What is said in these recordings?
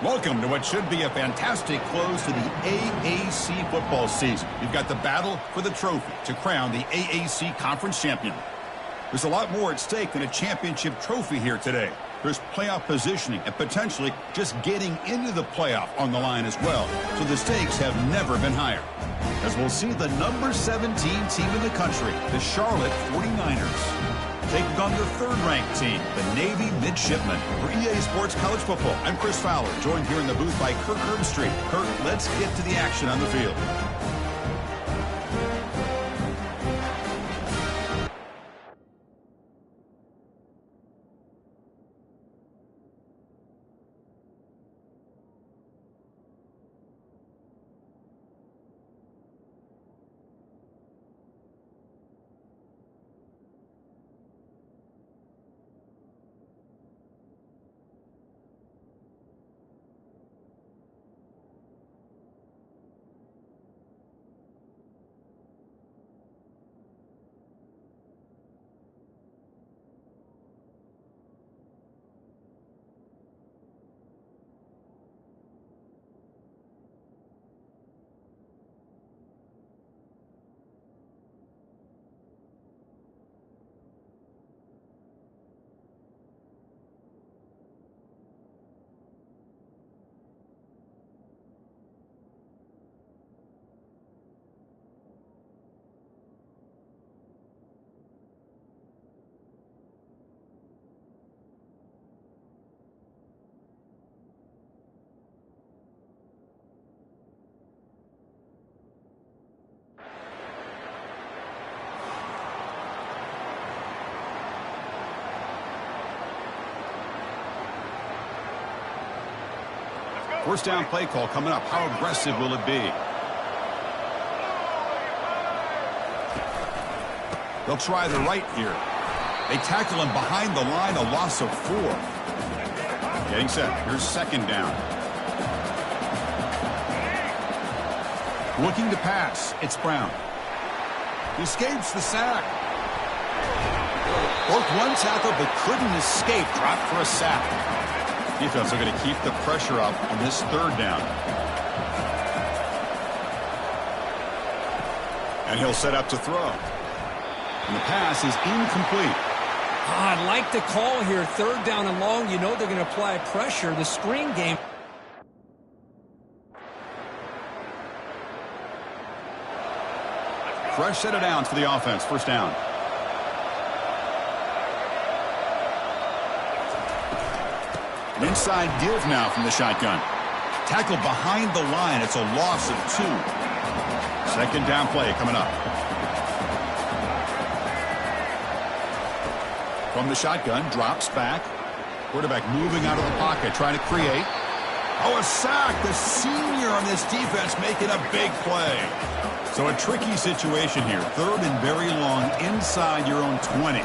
Welcome to what should be a fantastic close to the AAC football season. You've got the battle for the trophy to crown the AAC Conference champion. There's a lot more at stake than a championship trophy here today. There's playoff positioning and potentially just getting into the playoff on the line as well. So the stakes have never been higher. As we'll see the number 17 team in the country, the Charlotte 49ers, taking on their third-ranked team, the Navy Midshipmen. For EA Sports College Football, I'm Chris Fowler, joined here in the booth by Kirk Herbstreit. Kirk, let's get to the action on the field. First down play call coming up. How aggressive will it be? They'll try the right here. They tackle him behind the line, a loss of 4. Getting set. Here's second down. Looking to pass. It's Brown. He escapes the sack. Broke one tackle but couldn't escape. Dropped for a sack. Defense are going to keep the pressure up on this third down. And he'll set up to throw. And the pass is incomplete. I like the call here. Third down and long. You know they're going to apply pressure. The screen game. Fresh set of downs for the offense. First down. An inside give now from the shotgun. Tackled behind the line. It's a loss of 2. Second down play coming up. From the shotgun, drops back. Quarterback moving out of the pocket, trying to create. Oh, a sack. The senior on this defense making a big play. So a tricky situation here. Third and very long inside your own 20.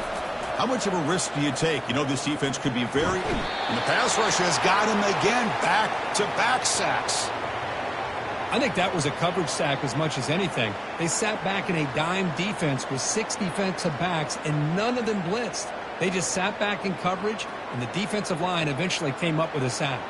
How much of a risk do you take? You know this defense could be very... And the pass rush has got him again. Back-to-back sacks. I think that was a coverage sack as much as anything. They sat back in a dime defense with 6 defensive backs, and none of them blitzed. They just sat back in coverage, and the defensive line eventually came up with a sack.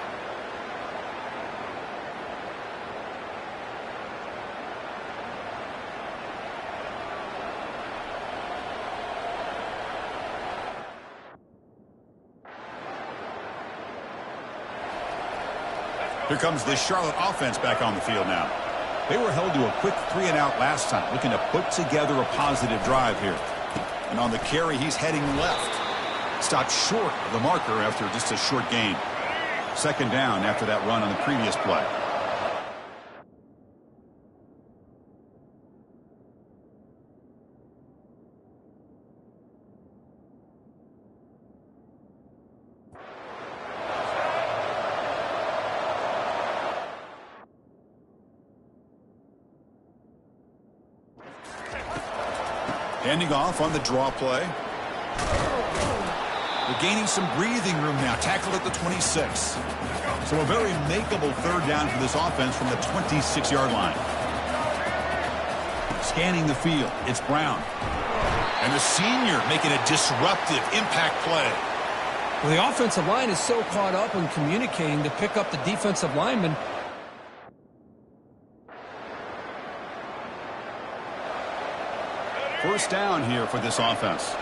Here comes the Charlotte offense back on the field now. They were held to a quick 3-and-out last time, looking to put together a positive drive here. And on the carry, he's heading left. Stopped short of the marker after just a short gain. Second down after that run on the previous play. Handing off on the draw play. They're gaining some breathing room now. Tackled at the 26. So a very makeable third down for this offense from the 26-yard line. Scanning the field. It's Brown. And the senior making a disruptive impact play. Well, the offensive line is so caught up in communicating to pick up the defensive lineman. First down here for this offense.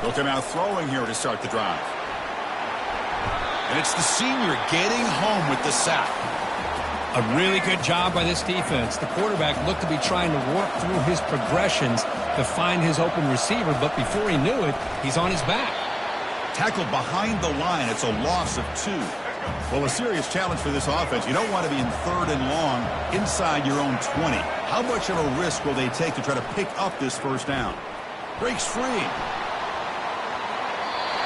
They'll come out throwing here to start the drive. And it's the senior getting home with the sack. A really good job by this defense. The quarterback looked to be trying to work through his progressions to find his open receiver, but before he knew it, he's on his back. Tackled behind the line. It's a loss of 2. Well, a serious challenge for this offense. You don't want to be in 3rd and long inside your own 20. How much of a risk will they take to try to pick up this first down? Breaks free.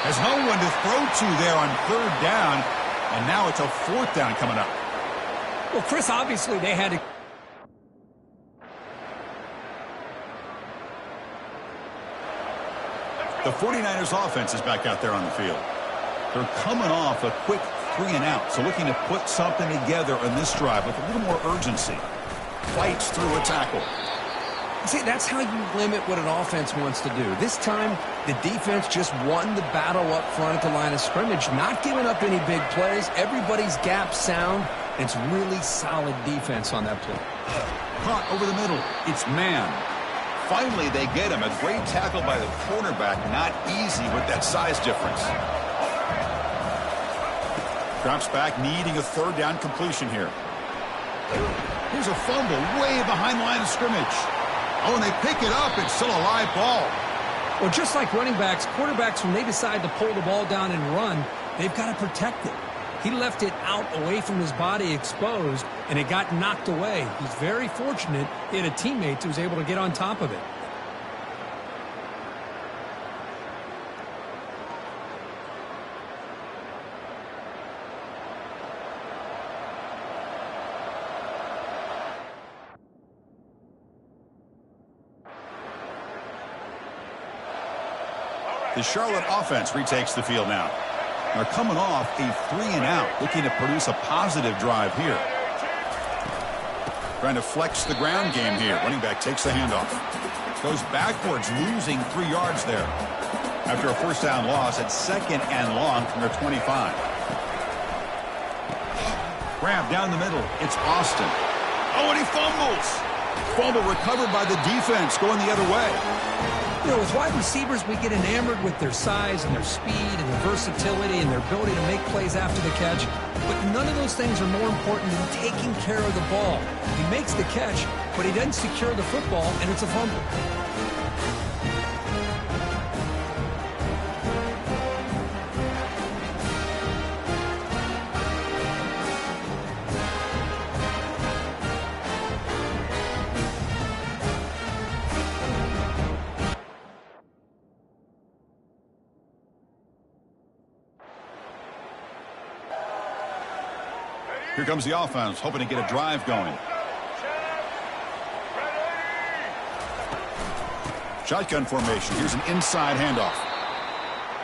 Has no one to throw to there on 3rd down, and now it's a 4th down coming up. Well, Chris, obviously they had to... The 49ers offense is back out there on the field. They're coming off a quick 3-and-out, so looking to put something together on this drive with a little more urgency. Fights through a tackle. See, that's how you limit what an offense wants to do. This time, the defense just won the battle up front at the line of scrimmage, not giving up any big plays. Everybody's gap sound. It's really solid defense on that play. Caught over the middle. It's man. Finally, they get him. A great tackle by the cornerback. Not easy with that size difference. Drops back, needing a 3rd down completion here. Here's a fumble way behind the line of scrimmage. Oh, and they pick it up. It's still a live ball. Well, just like running backs, quarterbacks, when they decide to pull the ball down and run, they've got to protect it. He left it out away from his body exposed, and it got knocked away. He's very fortunate he had a teammate who was able to get on top of it. The Charlotte offense retakes the field now. They're coming off a 3-and-out, looking to produce a positive drive here. Trying to flex the ground game here. Running back takes the handoff. Goes backwards, losing 3 yards there. After a first down loss at 2nd and long from their 25. Grab down the middle. It's Austin. Oh, and he fumbles. Fumble recovered by the defense, going the other way. You know, with wide receivers, we get enamored with their size and their speed and their versatility and their ability to make plays after the catch. But none of those things are more important than taking care of the ball. He makes the catch, but he doesn't secure the football, and it's a fumble. Here comes the offense, hoping to get a drive going. Shotgun formation. Here's an inside handoff.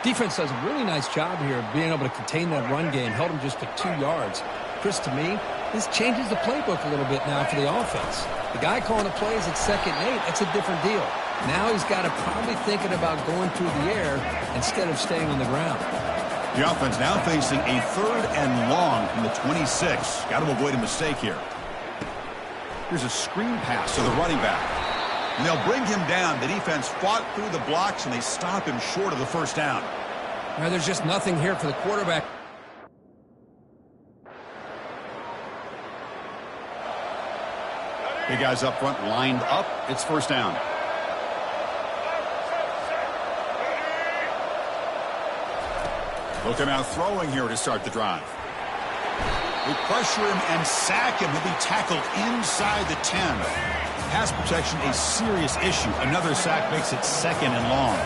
Defense does a really nice job here of being able to contain that run game. Held him just to 2 yards. Chris, to me, this changes the playbook a little bit now for the offense. The guy calling the plays at 2nd and 8, that's a different deal. Now he's got to probably thinking about going through the air instead of staying on the ground. The offense now facing a 3rd and long from the 26. Got to avoid a mistake here. Here's a screen pass to the running back. And they'll bring him down. The defense fought through the blocks, and they stop him short of the first down. Well, there's just nothing here for the quarterback. Big guys up front lined up. It's first down. They'll come out throwing here to start the drive. They pressure him and sack him. He'll be tackled inside the 10. Pass protection, a serious issue. Another sack makes it 2nd and long.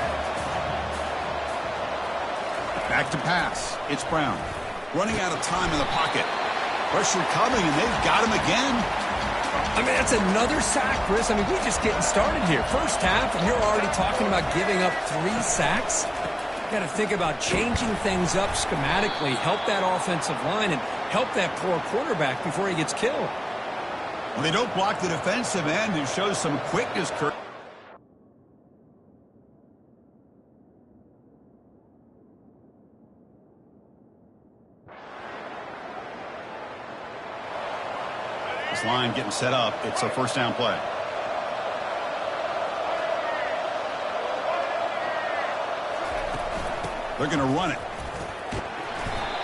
Back to pass. It's Brown. Running out of time in the pocket. Pressure coming, and they've got him again. I mean, that's another sack, Chris. I mean, we're just getting started here. First half, and you're already talking about giving up 3 sacks. Got to think about changing things up schematically, help that offensive line, and help that poor quarterback before he gets killed. Well, they don't block the defensive end, who shows some quickness, Kurt. This line getting set up. It's a first down play. They're going to run it.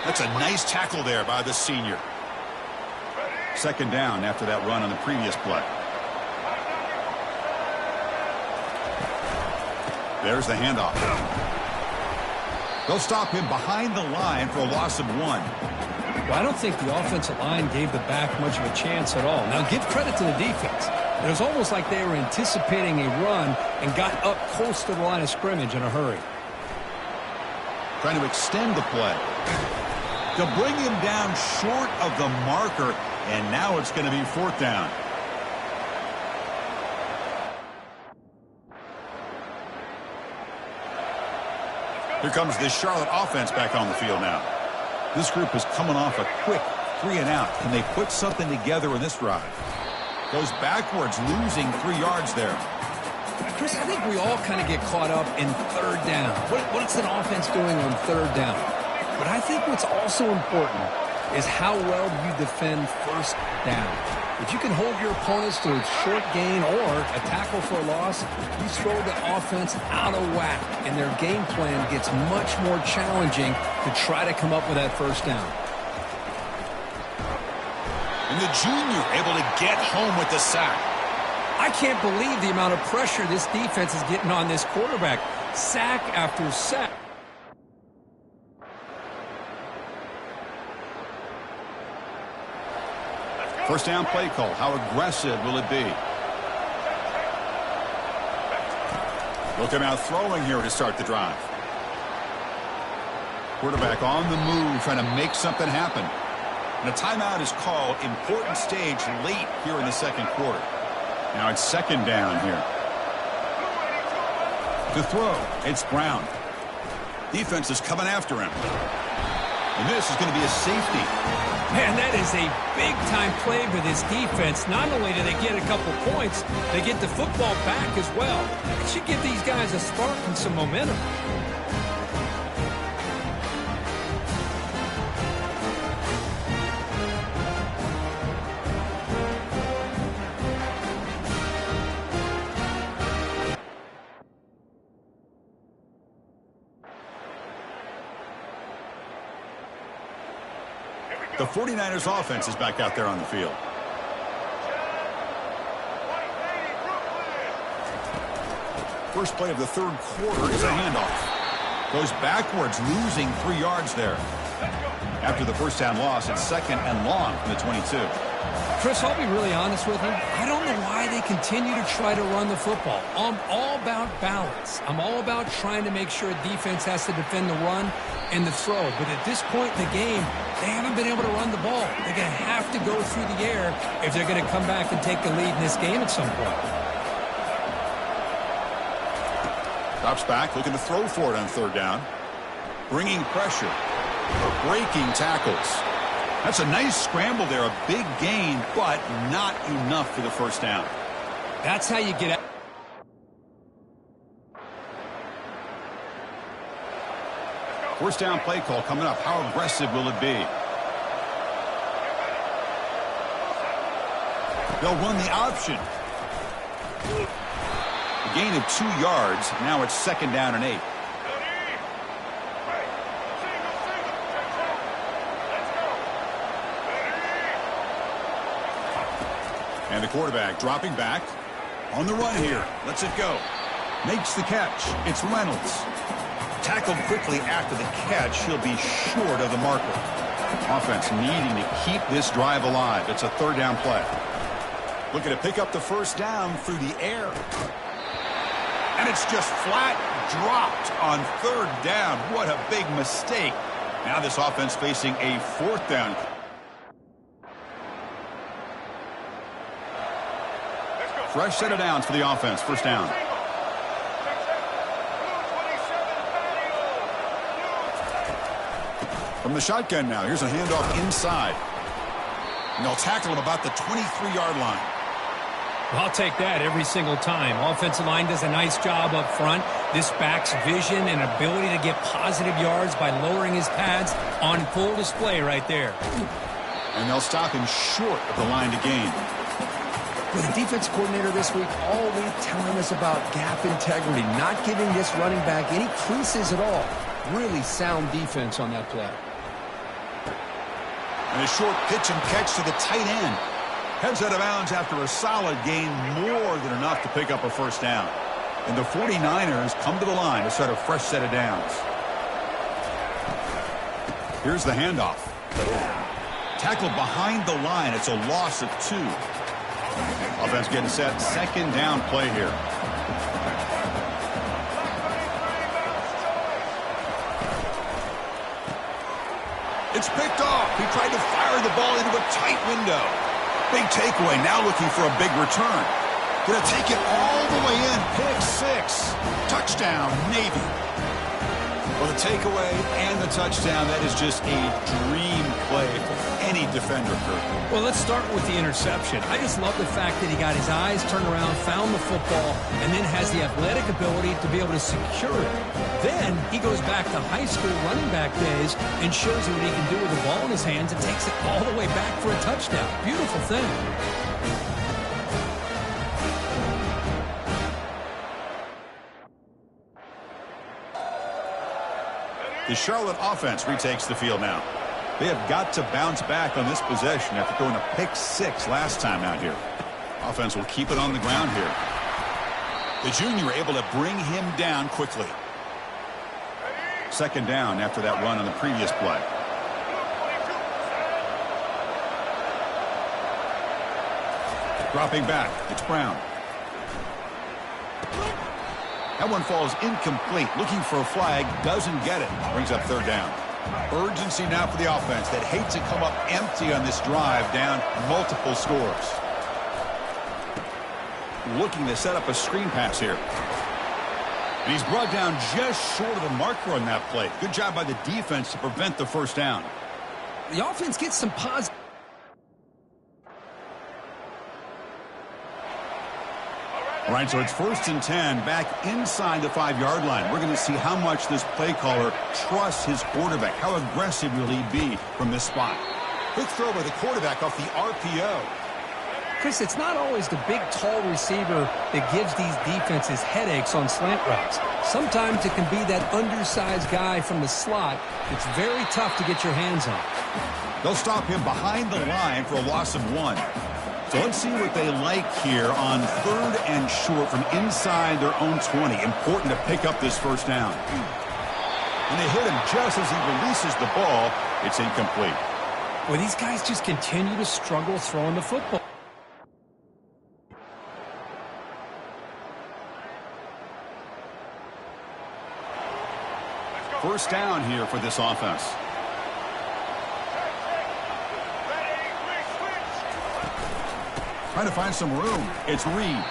That's a nice tackle there by the senior. Second down after that run on the previous play. There's the handoff. They'll stop him behind the line for a loss of 1. Well, I don't think the offensive line gave the back much of a chance at all. Now, give credit to the defense. It was almost like they were anticipating a run and got up close to the line of scrimmage in a hurry. Trying to extend the play. They'll bring him down short of the marker, and now it's going to be fourth down. Here comes the Charlotte offense back on the field now. This group is coming off a quick 3-and-out. Can they put something together in this drive? Goes backwards, losing 3 yards there. Chris, I think we all kind of get caught up in third down. What's an offense doing on third down? But I think what's also important is how well you defend first down. If you can hold your opponents to a short gain or a tackle for a loss, you throw the offense out of whack, and their game plan gets much more challenging to try to come up with that first down. And the junior able to get home with the sack. I can't believe the amount of pressure this defense is getting on this quarterback. Sack after sack. First down play call. How aggressive will it be? Looking out throwing here to start the drive. Quarterback on the move, trying to make something happen. And a timeout is called. Important stage late here in the second quarter. Now it's second down here. To throw, it's Brown. Defense is coming after him. And this is going to be a safety. Man, that is a big-time play for this defense. Not only do they get a couple points, they get the football back as well. It should give these guys a spark and some momentum. The 49ers offense is back out there on the field. First play of the third quarter is a handoff. Goes backwards, losing 3 yards there. After the first down loss, it's second and long from the 22. Chris, I'll be really honest with you. I don't know why they continue to try to run the football. I'm all about balance. I'm all about trying to make sure defense has to defend the run and the throw. But at this point in the game, they haven't been able to run the ball. They're going to have to go through the air if they're going to come back and take the lead in this game at some point. Drops back, looking to throw for it on third down. Bringing pressure. Breaking tackles. That's a nice scramble there, a big gain, but not enough for the first down. That's how you get out. First down play call coming up. How aggressive will it be? They'll run the option. A gain of 2 yards. Now it's second down and 8. And the quarterback dropping back on the run here. Lets it go. Makes the catch. It's Reynolds. Tackled quickly after the catch. He'll be short of the marker. Offense needing to keep this drive alive. It's a third down play. Looking to pick up the first down through the air. And it's just flat dropped on third down. What a big mistake. Now this offense facing a fourth down. Fresh set of downs for the offense. First down. From the shotgun now. Here's a handoff inside. And they'll tackle him about the 23-yard line. Well, I'll take that every single time. Offensive line does a nice job up front. This back's vision and ability to get positive yards by lowering his pads on full display right there. And they'll stop him short of the line to gain. Well, the defense coordinator this week all week telling us about gap integrity, not giving this running back any creases at all. Really sound defense on that play. And a short pitch and catch to the tight end. Heads out of bounds after a solid gain, more than enough to pick up a first down. And the 49ers come to the line to start a fresh set of downs. Here's the handoff. Tackled behind the line. It's a loss of 2. Offense getting set. Second down play here. It's picked off. He tried to fire the ball into a tight window. Big takeaway. Now looking for a big return. Going to take it all the way in. Pick 6. Touchdown, Navy. Well, the takeaway and the touchdown, that is just a dream play for any defender, Kirk. Well, let's start with the interception. I just love the fact that he got his eyes turned around, found the football, and then has the athletic ability to be able to secure it. Then he goes back to high school running back days and shows you what he can do with the ball in his hands and takes it all the way back for a touchdown. Beautiful thing. The Charlotte offense retakes the field now. They have got to bounce back on this possession after throwing a pick 6 last time out here. Offense will keep it on the ground here. The junior able to bring him down quickly. Second down after that run on the previous play. Dropping back, it's Brown. That one falls incomplete. Looking for a flag, doesn't get it. Brings up third down. Urgency now for the offense that hates to come up empty on this drive, down multiple scores. Looking to set up a screen pass here. And he's brought down just short of the marker on that play. Good job by the defense to prevent the first down. The offense gets some positive. All right, so it's 1st and 10, back inside the 5-yard line. We're going to see how much this play caller trusts his quarterback. How aggressive will he be from this spot? Quick throw by the quarterback off the RPO. Chris, it's not always the big, tall receiver that gives these defenses headaches on slant routes. Sometimes it can be that undersized guy from the slot that's very tough to get your hands on. They'll stop him behind the line for a loss of 1. So let's see what they like here on 3rd and short from inside their own 20. Important to pick up this first down. And they hit him just as he releases the ball. It's incomplete. Well, these guys just continue to struggle throwing the football. First down here for this offense. Trying to find some room. It's Reed.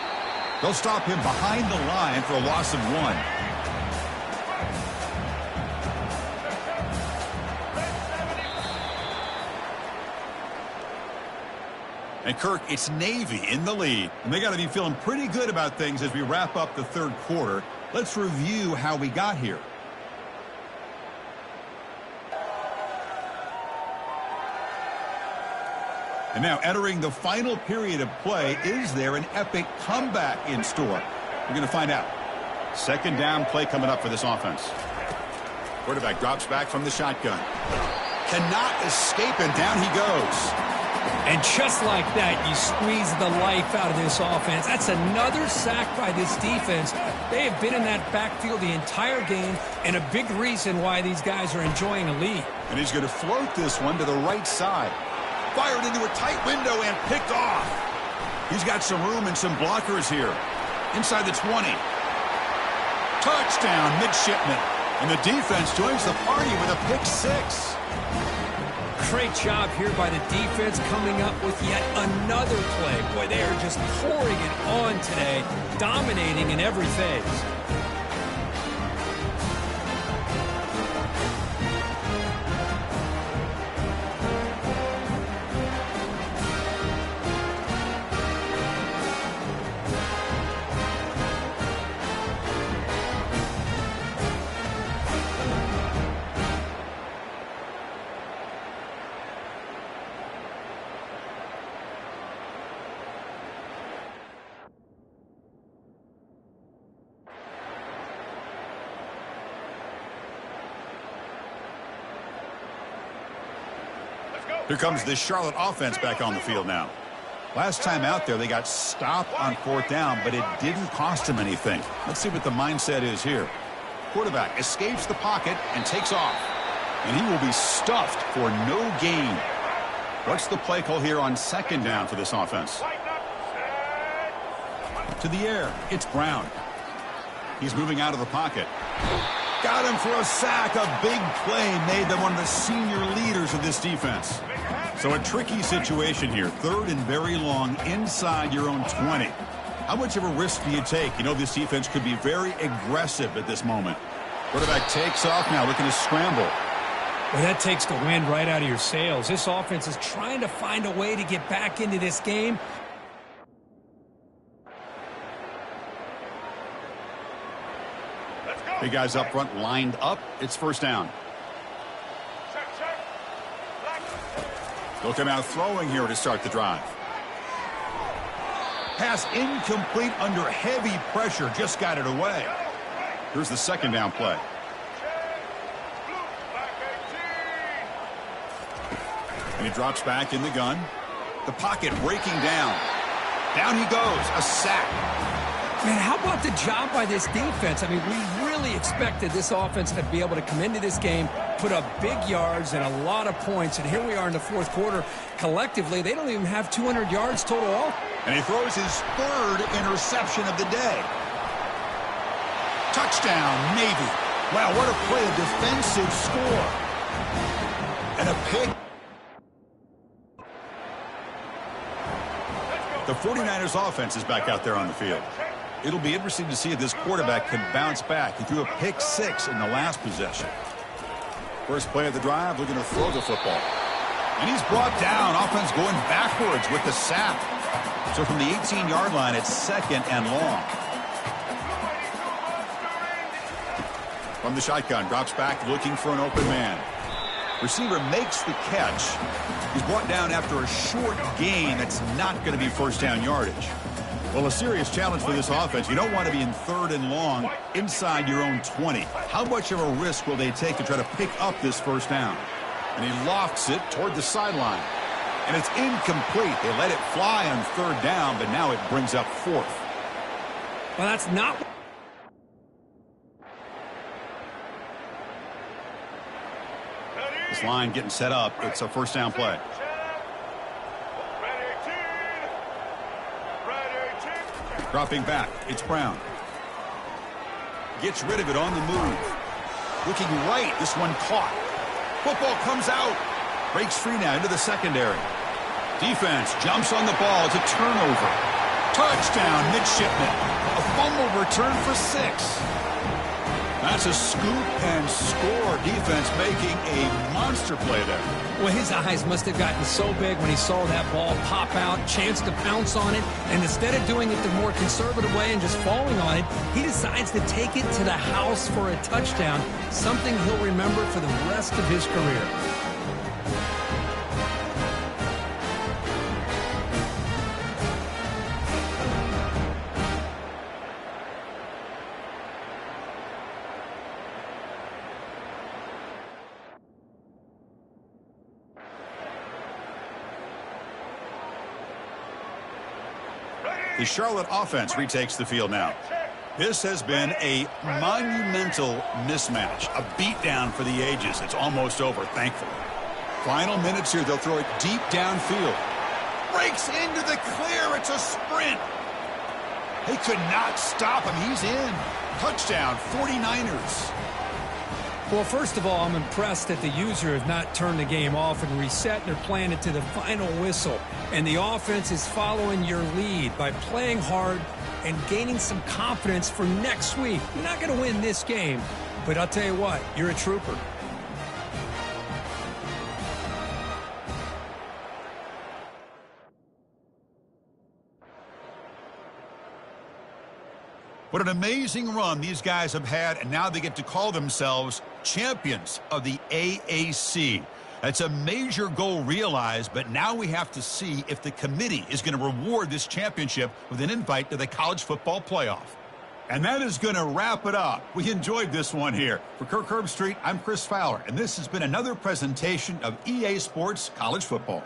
They'll stop him behind the line for a loss of 1. And Kirk, it's Navy in the lead. And they got to be feeling pretty good about things as we wrap up the 3rd quarter. Let's review how we got here. And now entering the final period of play, is there an epic comeback in store? We're going to find out. Second down play coming up for this offense. Quarterback drops back from the shotgun. Cannot escape, and down he goes. And just like that, you squeeze the life out of this offense. That's another sack by this defense. They have been in that backfield the entire game, and a big reason why these guys are enjoying a lead. And he's going to float this one to the right side. Fired into a tight window and picked off. He's got some room and some blockers here. Inside the 20. Touchdown, midshipman. And the defense joins the party with a pick 6. Great job here by the defense coming up with yet another play. Boy, they are just pouring it on today, dominating in every phase. Here comes this Charlotte offense back on the field now. Last time out there, they got stopped on 4th down, but it didn't cost them anything. Let's see what the mindset is here. Quarterback escapes the pocket and takes off. And he will be stuffed for no gain. What's the play call here on 2nd down for this offense? To the air, it's Brown. He's moving out of the pocket. Got him for a sack. A big play made them one of the senior leaders of this defense. So a tricky situation here. 3rd and very long inside your own 20. How much of a risk do you take? You know this defense could be very aggressive at this moment. Quarterback takes off now, looking to scramble. Well, that takes the wind right out of your sails. This offense is trying to find a way to get back into this game. Big guys up front lined up. It's 1st down. They'll come out throwing here to start the drive. Pass incomplete under heavy pressure. Just got it away. Here's the 2nd down play. And he drops back in the gun. The pocket breaking down. Down he goes. A sack. Man, how about the job by this defense? I mean, we really expected this offense to be able to come into this game, put up big yards and a lot of points, and here we are in the 4th quarter. Collectively, they don't even have 200 yards total. And he throws his 3rd interception of the day. Touchdown, Navy. Wow, what a play, a defensive score. And a pick. The 49ers offense is back out there on the field. It'll be interesting to see if this quarterback can bounce back. He threw a pick 6 in the last possession. First play of the drive, looking to throw the football. And he's brought down. Offense going backwards with the sack. So from the 18-yard line, it's 2nd and long. From the shotgun, drops back looking for an open man. Receiver makes the catch. He's brought down after a short gain. That's not going to be 1st down yardage. Well, a serious challenge for this offense. You don't want to be in 3rd and long inside your own 20. How much of a risk will they take to try to pick up this 1st down? And he lofts it toward the sideline. And it's incomplete. They let it fly on 3rd down, but now it brings up 4th. Well, that's not... This line getting set up. It's a 1st down play. Dropping back, it's Brown. Gets rid of it on the move. Looking right, this one caught. Football comes out. Breaks free now into the secondary. Defense jumps on the ball. It's a turnover. Touchdown, midshipman. A fumble return for 6. That's a scoop and score. Defense making a monster play there. Well, his eyes must have gotten so big when he saw that ball pop out, chance to pounce on it, and instead of doing it the more conservative way and just falling on it, he decides to take it to the house for a touchdown, something he'll remember for the rest of his career. The Charlotte offense retakes the field now. This has been a monumental mismatch, a beatdown for the ages. It's almost over, thankfully. Final minutes here. They'll throw it deep downfield. Breaks into the clear. It's a sprint. They could not stop him. He's in. Touchdown, 49ers. Well, first of all, I'm impressed that the user has not turned the game off and reset. They're playing it to the final whistle. And the offense is following your lead by playing hard and gaining some confidence for next week. You're not going to win this game, but I'll tell you what, you're a trooper. What an amazing run these guys have had, and now they get to call themselves champions of the AAC. That's a major goal realized, but now we have to see if the committee is going to reward this championship with an invite to the college football playoff. And that is going to wrap it up. We enjoyed this one here. For Kirk Herbstreit, I'm Chris Fowler, and this has been another presentation of EA Sports College Football.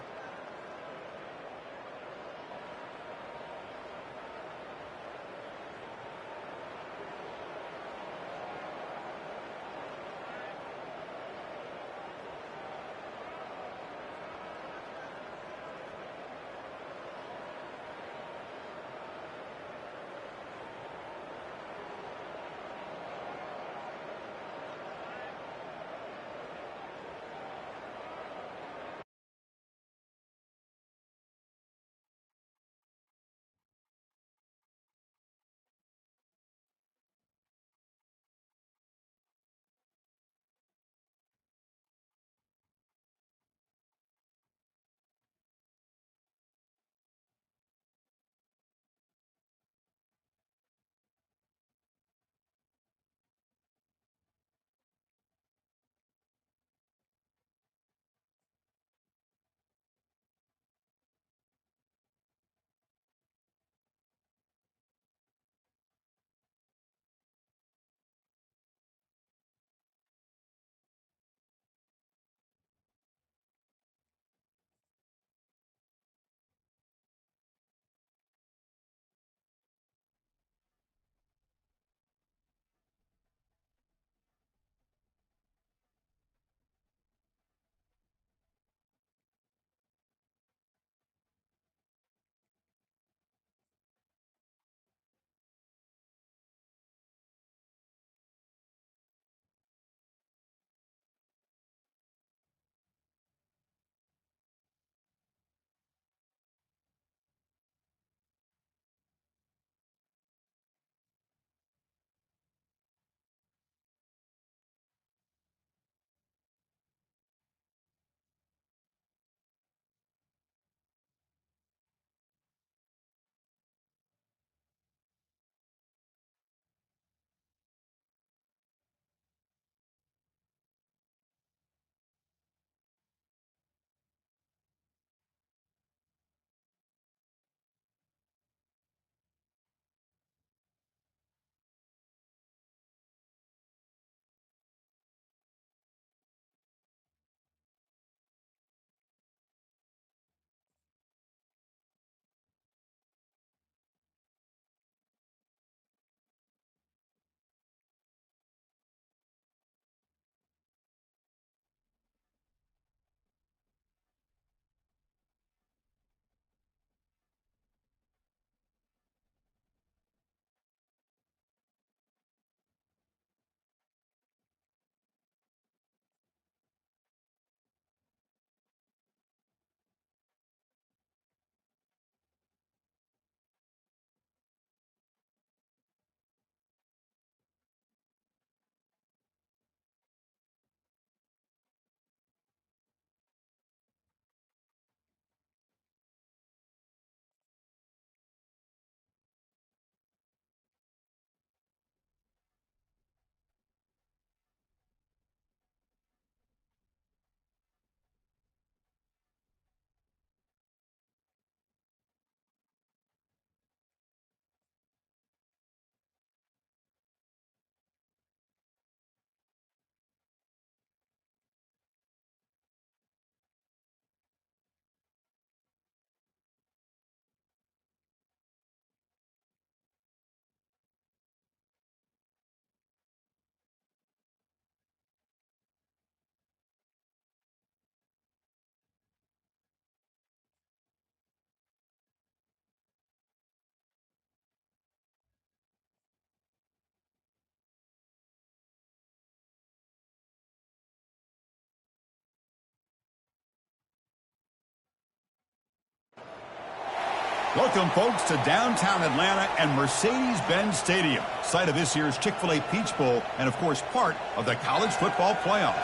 Welcome, folks, to downtown Atlanta and Mercedes-Benz Stadium, site of this year's Chick-fil-A Peach Bowl and, of course, part of the College Football Playoff.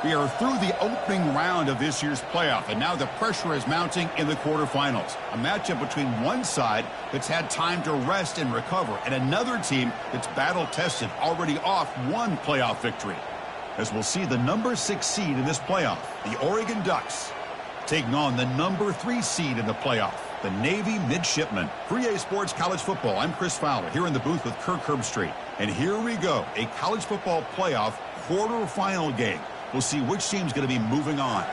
We are through the opening round of this year's playoff, and now the pressure is mounting in the quarterfinals. A matchup between one side that's had time to rest and recover, and another team that's battle-tested, already off one playoff victory. As we'll see the number 6 seed in this playoff, the Oregon Ducks, taking on the number 3 seed in the playoff, the Navy Midshipmen. For EA Sports College Football, I'm Chris Fowler here in the booth with Kirk Herbstreit. And here we go, a college football playoff quarterfinal game. We'll see which team's going to be moving on.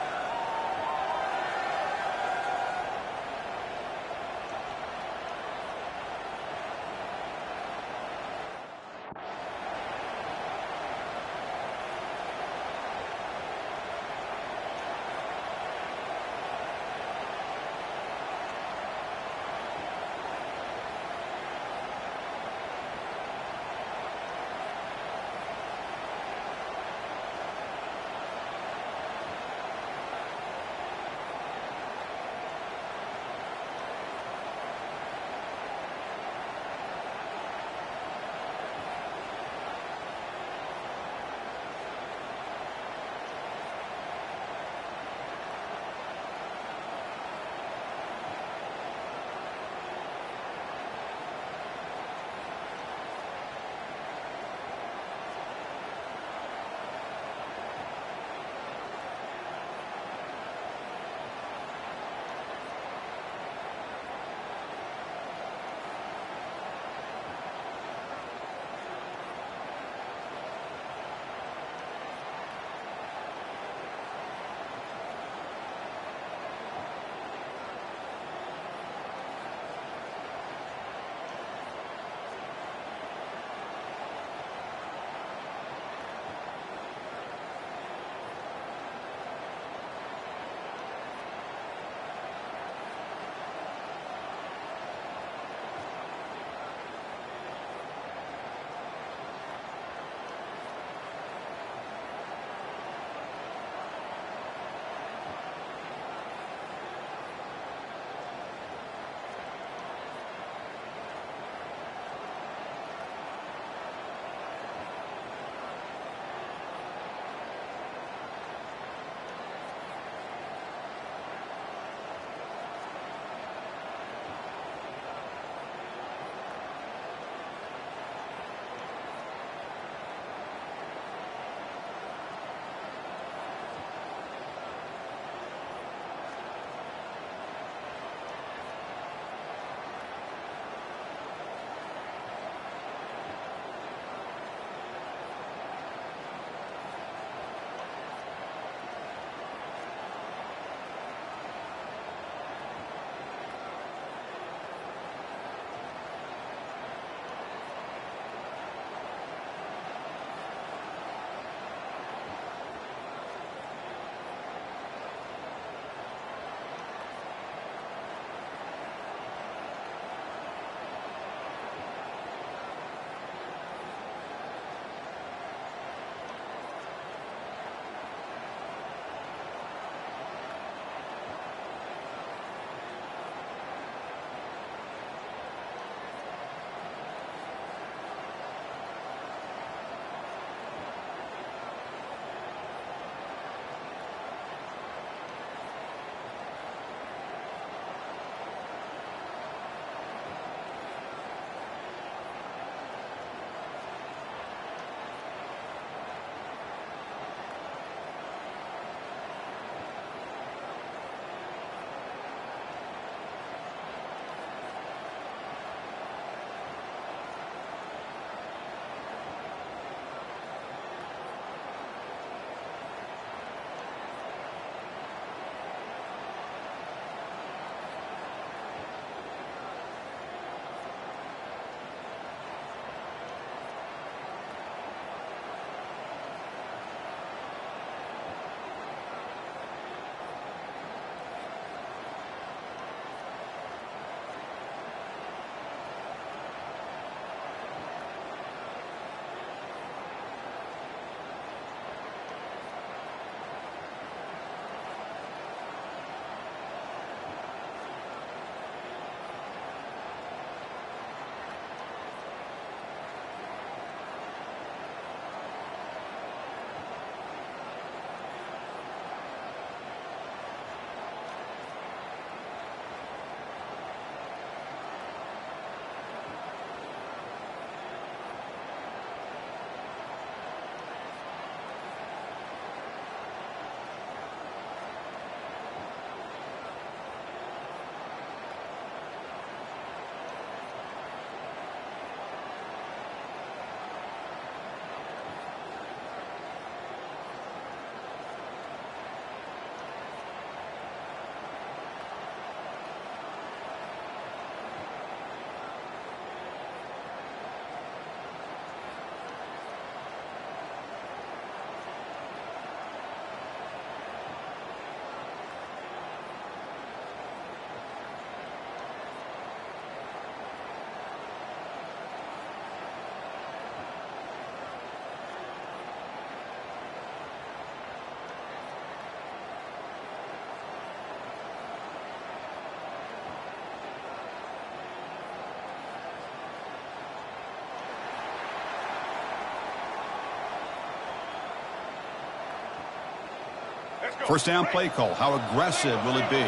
First down play call. How aggressive will it be?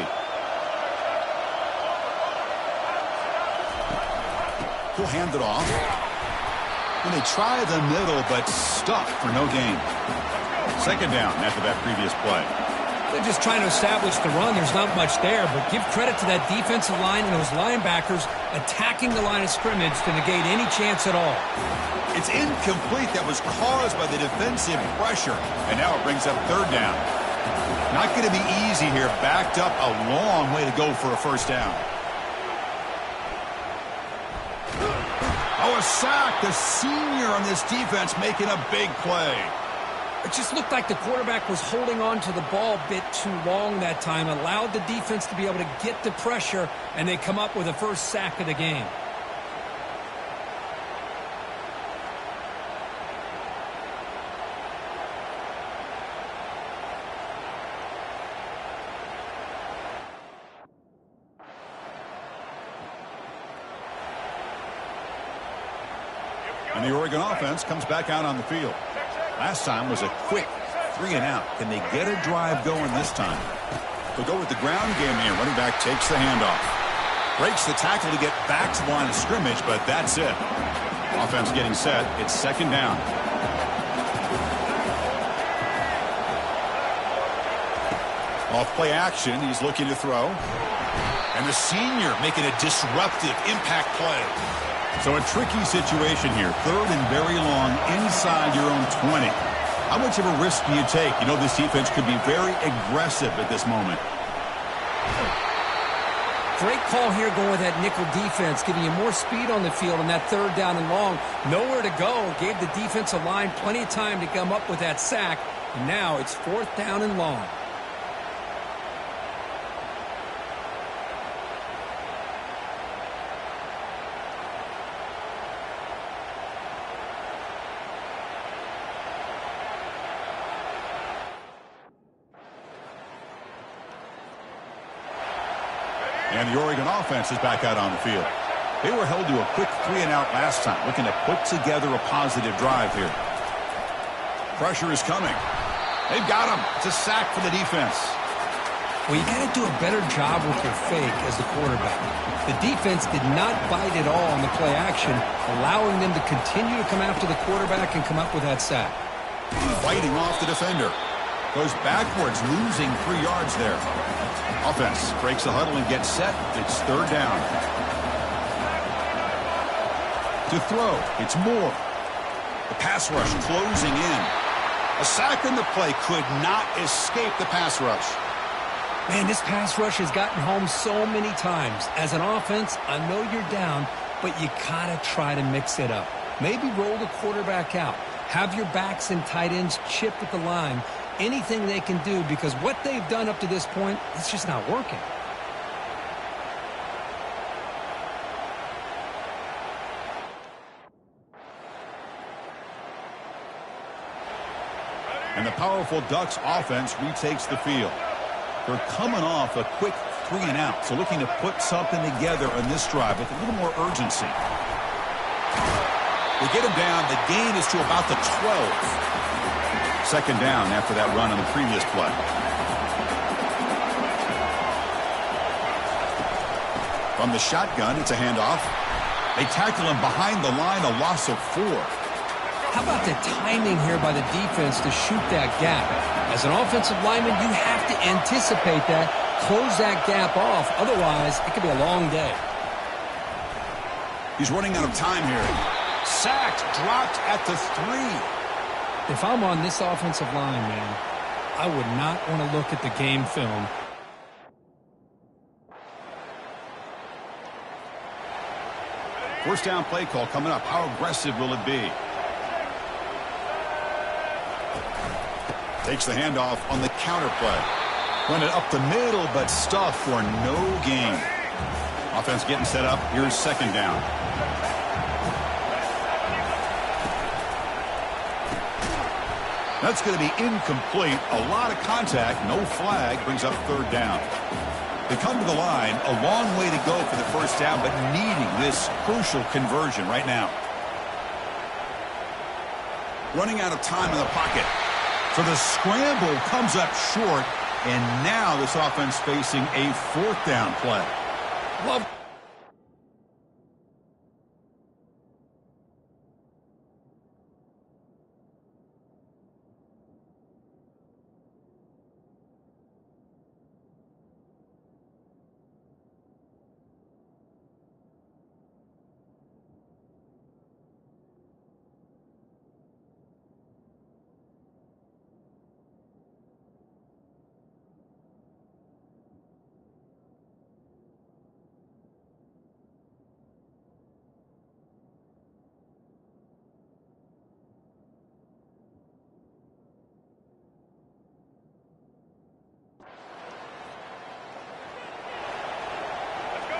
He'll hand it off. And they try the middle, but stuck for no gain. Second down after that previous play. They're just trying to establish the run. There's not much there, but give credit to that defensive line and those linebackers attacking the line of scrimmage to negate any chance at all. It's incomplete. That was caused by the defensive pressure. And now it brings up third down. Not going to be easy here. Backed up a long way to go for a first down. Oh, a sack. The senior on this defense making a big play. It just looked like the quarterback was holding on to the ball a bit too long that time, allowed the defense to be able to get the pressure, and they come up with the first sack of the game. And the Oregon offense comes back out on the field. Last time was a quick 3-and-out. Can they get a drive going this time? They'll go with the ground game here. Running back takes the handoff. Breaks the tackle to get back to the line of scrimmage, but that's it. Offense getting set. It's second down. Off play action. He's looking to throw. And the senior making a disruptive impact play. So a tricky situation here. Third and very long inside your own 20. How much of a risk do you take? You know this defense could be very aggressive at this moment. Great call here going with that nickel defense, giving you more speed on the field on that third down and long. Nowhere to go. Gave the defensive line plenty of time to come up with that sack. And now it's fourth down and long. And the Oregon offense is back out on the field. They were held to a quick 3-and-out last time, looking to put together a positive drive here. Pressure is coming. They've got him. It's a sack for the defense. Well, you got to do a better job with your fake as the quarterback. The defense did not bite at all on the play action, allowing them to continue to come after the quarterback and come up with that sack. Fighting off the defender. Goes backwards, losing 3 yards there. Offense breaks the huddle and gets set. It's third down. To throw, it's Moore. The pass rush closing in. A sack in the play could not escape the pass rush. Man, this pass rush has gotten home so many times. As an offense, I know you're down, but you gotta try to mix it up. Maybe roll the quarterback out. Have your backs and tight ends chip at the line. Anything they can do, because what they've done up to this point, it's just not working. And the powerful Ducks offense retakes the field. They're coming off a quick 3-and-out, so looking to put something together on this drive with a little more urgency. They get him down. The gain is to about the 12. Second down after that run on the previous play. From the shotgun, it's a handoff. They tackle him behind the line, a loss of 4. How about the timing here by the defense to shoot that gap? As an offensive lineman, you have to anticipate that, close that gap off. Otherwise, it could be a long day. He's running out of time here. Sacked, dropped at the 3. If I'm on this offensive line, man, I would not want to look at the game film. First down play call coming up. How aggressive will it be? Takes the handoff on the counter play. Run it up the middle, but stuffed for no gain. Offense getting set up. Here's second down. That's going to be incomplete. A lot of contact. No flag. Brings up third down. They come to the line. A long way to go for the first down, but needing this crucial conversion right now. Running out of time in the pocket. So the scramble comes up short, and now this offense facing a fourth down play. Love.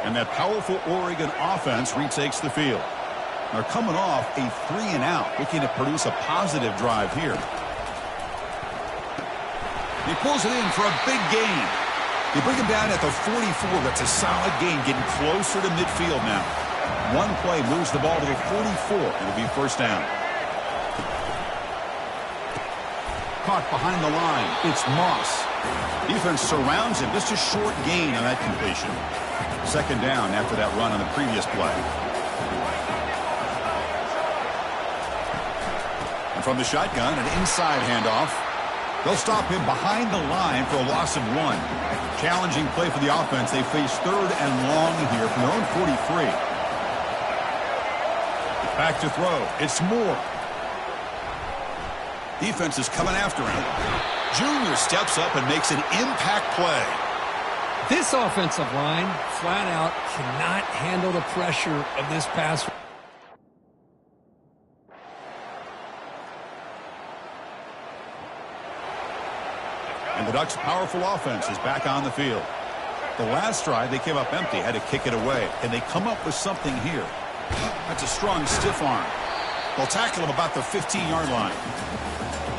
And that powerful Oregon offense retakes the field. They're coming off a 3-and-out, looking to produce a positive drive here. He pulls it in for a big gain. They bring him down at the 44. That's a solid gain, getting closer to midfield now. One play moves the ball to the 44. It'll be first down. Caught behind the line. It's Moss. Defense surrounds him. Just a short gain on that completion. Second down after that run on the previous play. And from the shotgun, an inside handoff. They'll stop him behind the line for a loss of 1. Challenging play for the offense. They face third and long here from their own 43. Back to throw. It's Moore. Defense is coming after him. Junior steps up and makes an impact play. This offensive line, flat out, cannot handle the pressure of this pass. And the Ducks' powerful offense is back on the field. The last drive, they came up empty, had to kick it away. And they come up with something here. That's a strong stiff arm. They'll tackle him about the 15-yard line.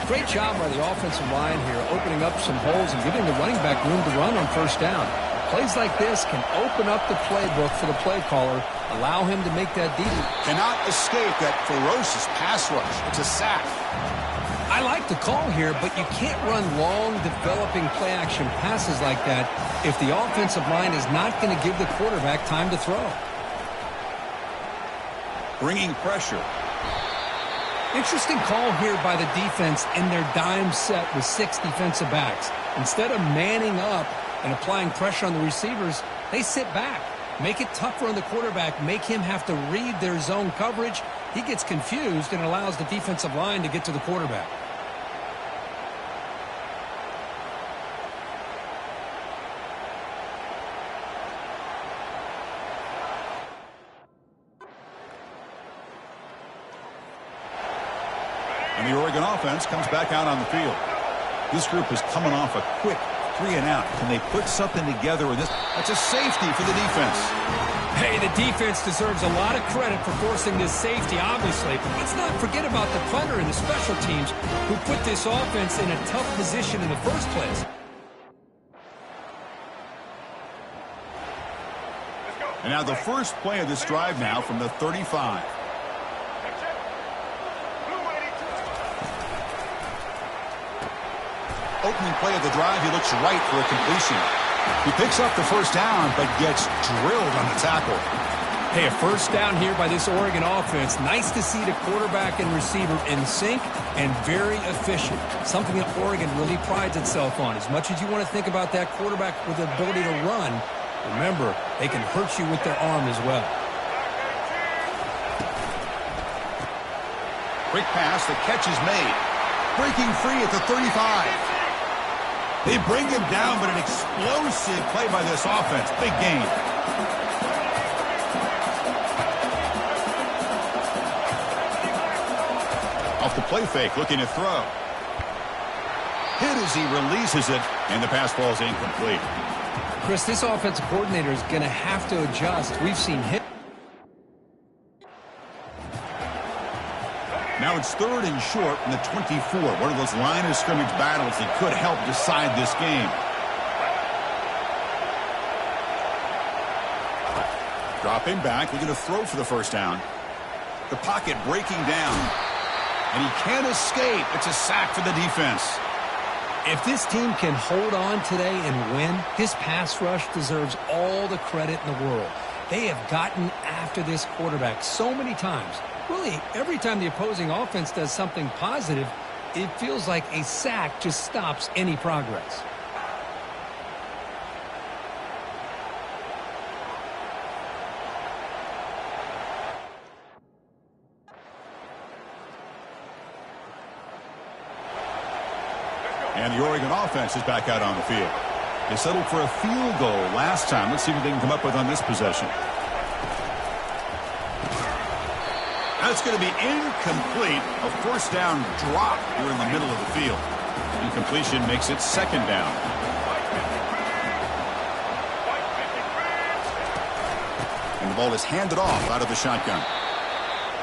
Great job by the offensive line here, opening up some holes and giving the running back room to run on first down. Plays like this can open up the playbook for the play caller, allow him to make that deep. Cannot escape that ferocious pass rush. It's a sack. I like the call here, but you can't run long, developing play-action passes like that if the offensive line is not going to give the quarterback time to throw. Bringing pressure. Interesting call here by the defense in their dime set with 6 defensive backs. Instead of manning up and applying pressure on the receivers, they sit back, make it tougher on the quarterback, make him have to read their zone coverage. He gets confused and allows the defensive line to get to the quarterback. And the Oregon offense comes back out on the field. This group is coming off a quick 3-and-out. Can they put something together with this? That's a safety for the defense. Hey, the defense deserves a lot of credit for forcing this safety, obviously. But let's not forget about the punter and the special teams who put this offense in a tough position in the first place. And now the first play of this drive now from the 35. Opening play of the drive, he looks right for a completion. He picks up the first down, but gets drilled on the tackle. Hey, a first down here by this Oregon offense. Nice to see the quarterback and receiver in sync and very efficient. Something that Oregon really prides itself on. As much as you want to think about that quarterback with the ability to run, remember, they can hurt you with their arm as well. Quick pass, the catch is made. Breaking free at the 35. They bring him down, but an explosive play by this offense. Big gain. Off the play fake, looking to throw. Hit as he releases it, and the pass falls incomplete. Chris, this offensive coordinator is going to have to adjust. We've seen hit. Now it's 3rd and short from the 24. One of those line of scrimmage battles that could help decide this game. Dropping back, looking to throw for the first down. The pocket breaking down. And he can't escape. It's a sack for the defense. If this team can hold on today and win, this pass rush deserves all the credit in the world. They have gotten after this quarterback so many times. Really, every time the opposing offense does something positive, it feels like a sack just stops any progress. And the Oregon offense is back out on the field. They settled for a field goal last time. Let's see what they can come up with on this possession. That's going to be incomplete. A first down drop here in the middle of the field. Incompletion makes it second down. And the ball is handed off out of the shotgun.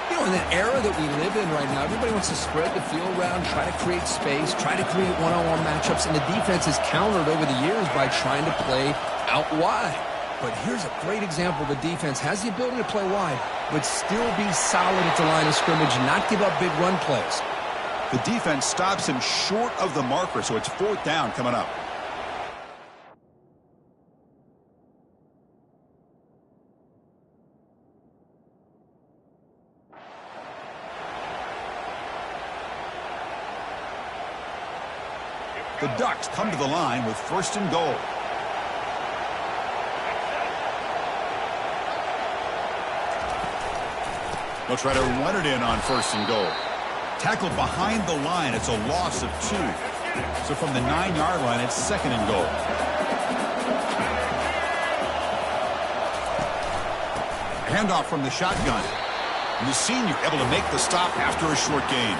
You know, in the era that we live in right now, everybody wants to spread the field around, try to create space, try to create one-on-one matchups, and the defense has countered over the years by trying to play out wide. But here's a great example. The defense has the ability to play wide, but still be solid at the line of scrimmage and not give up big run plays. The defense stops him short of the marker, so it's fourth down coming up. The Ducks come to the line with first and goal. They'll try to run it in on first and goal. Tackled behind the line. It's a loss of 2. So from the 9-yard line, it's second and goal. Handoff from the shotgun. And the senior able to make the stop after a short gain.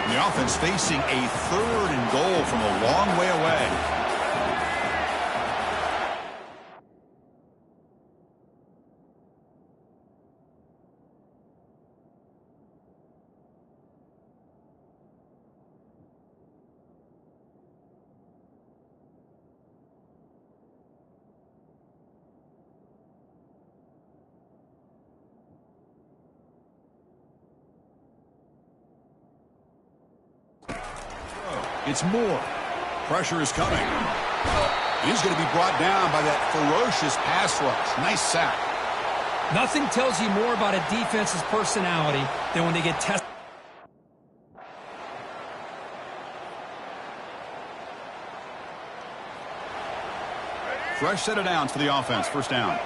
And the offense facing a third and goal from a long way away. It's Moore. Pressure is coming. He's going to be brought down by that ferocious pass rush. Nice sack. Nothing tells you more about a defense's personality than when they get tested. Fresh set of downs for the offense. First down.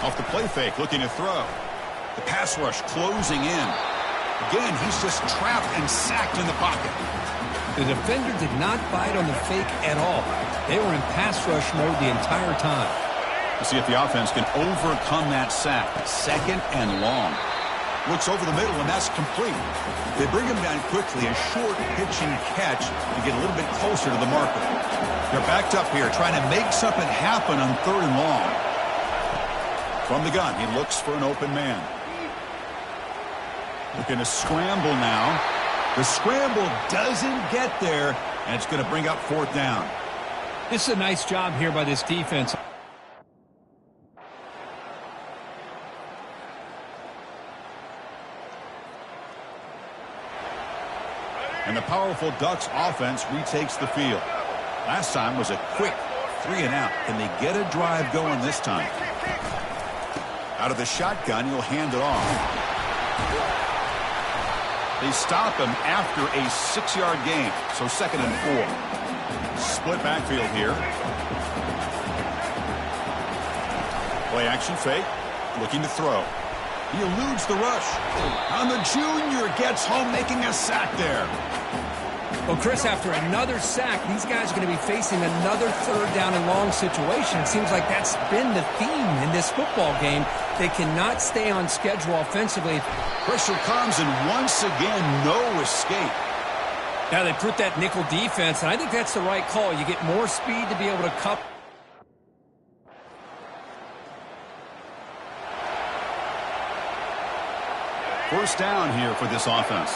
Off the play fake, looking to throw. The pass rush closing in. Again, he's just trapped and sacked in the pocket. The defender did not bite on the fake at all. They were in pass rush mode the entire time. We'll see if the offense can overcome that sack. Second and long. Looks over the middle, and that's complete. They bring him down quickly, a short pitch and catch to get a little bit closer to the marker. They're backed up here, trying to make something happen on third and long. From the gun, he looks for an open man. Looking to scramble now. The scramble doesn't get there, and it's going to bring up fourth down. This is a nice job here by this defense. And the powerful Ducks offense retakes the field. Last time was a quick 3-and-out. Can they get a drive going this time? Out of the shotgun, he'll hand it off. They stop him after a 6-yard gain, so second and 4. Split backfield here. Play action fake, looking to throw. He eludes the rush. And the junior gets home, making a sack there. Well, Chris, after another sack, these guys are going to be facing another third down and long situation. It seems like that's been the theme in this football game. They cannot stay on schedule offensively. Pressure comes, and once again, no escape. Now they put that nickel defense, and I think that's the right call. You get more speed to be able to cut. First down here for this offense.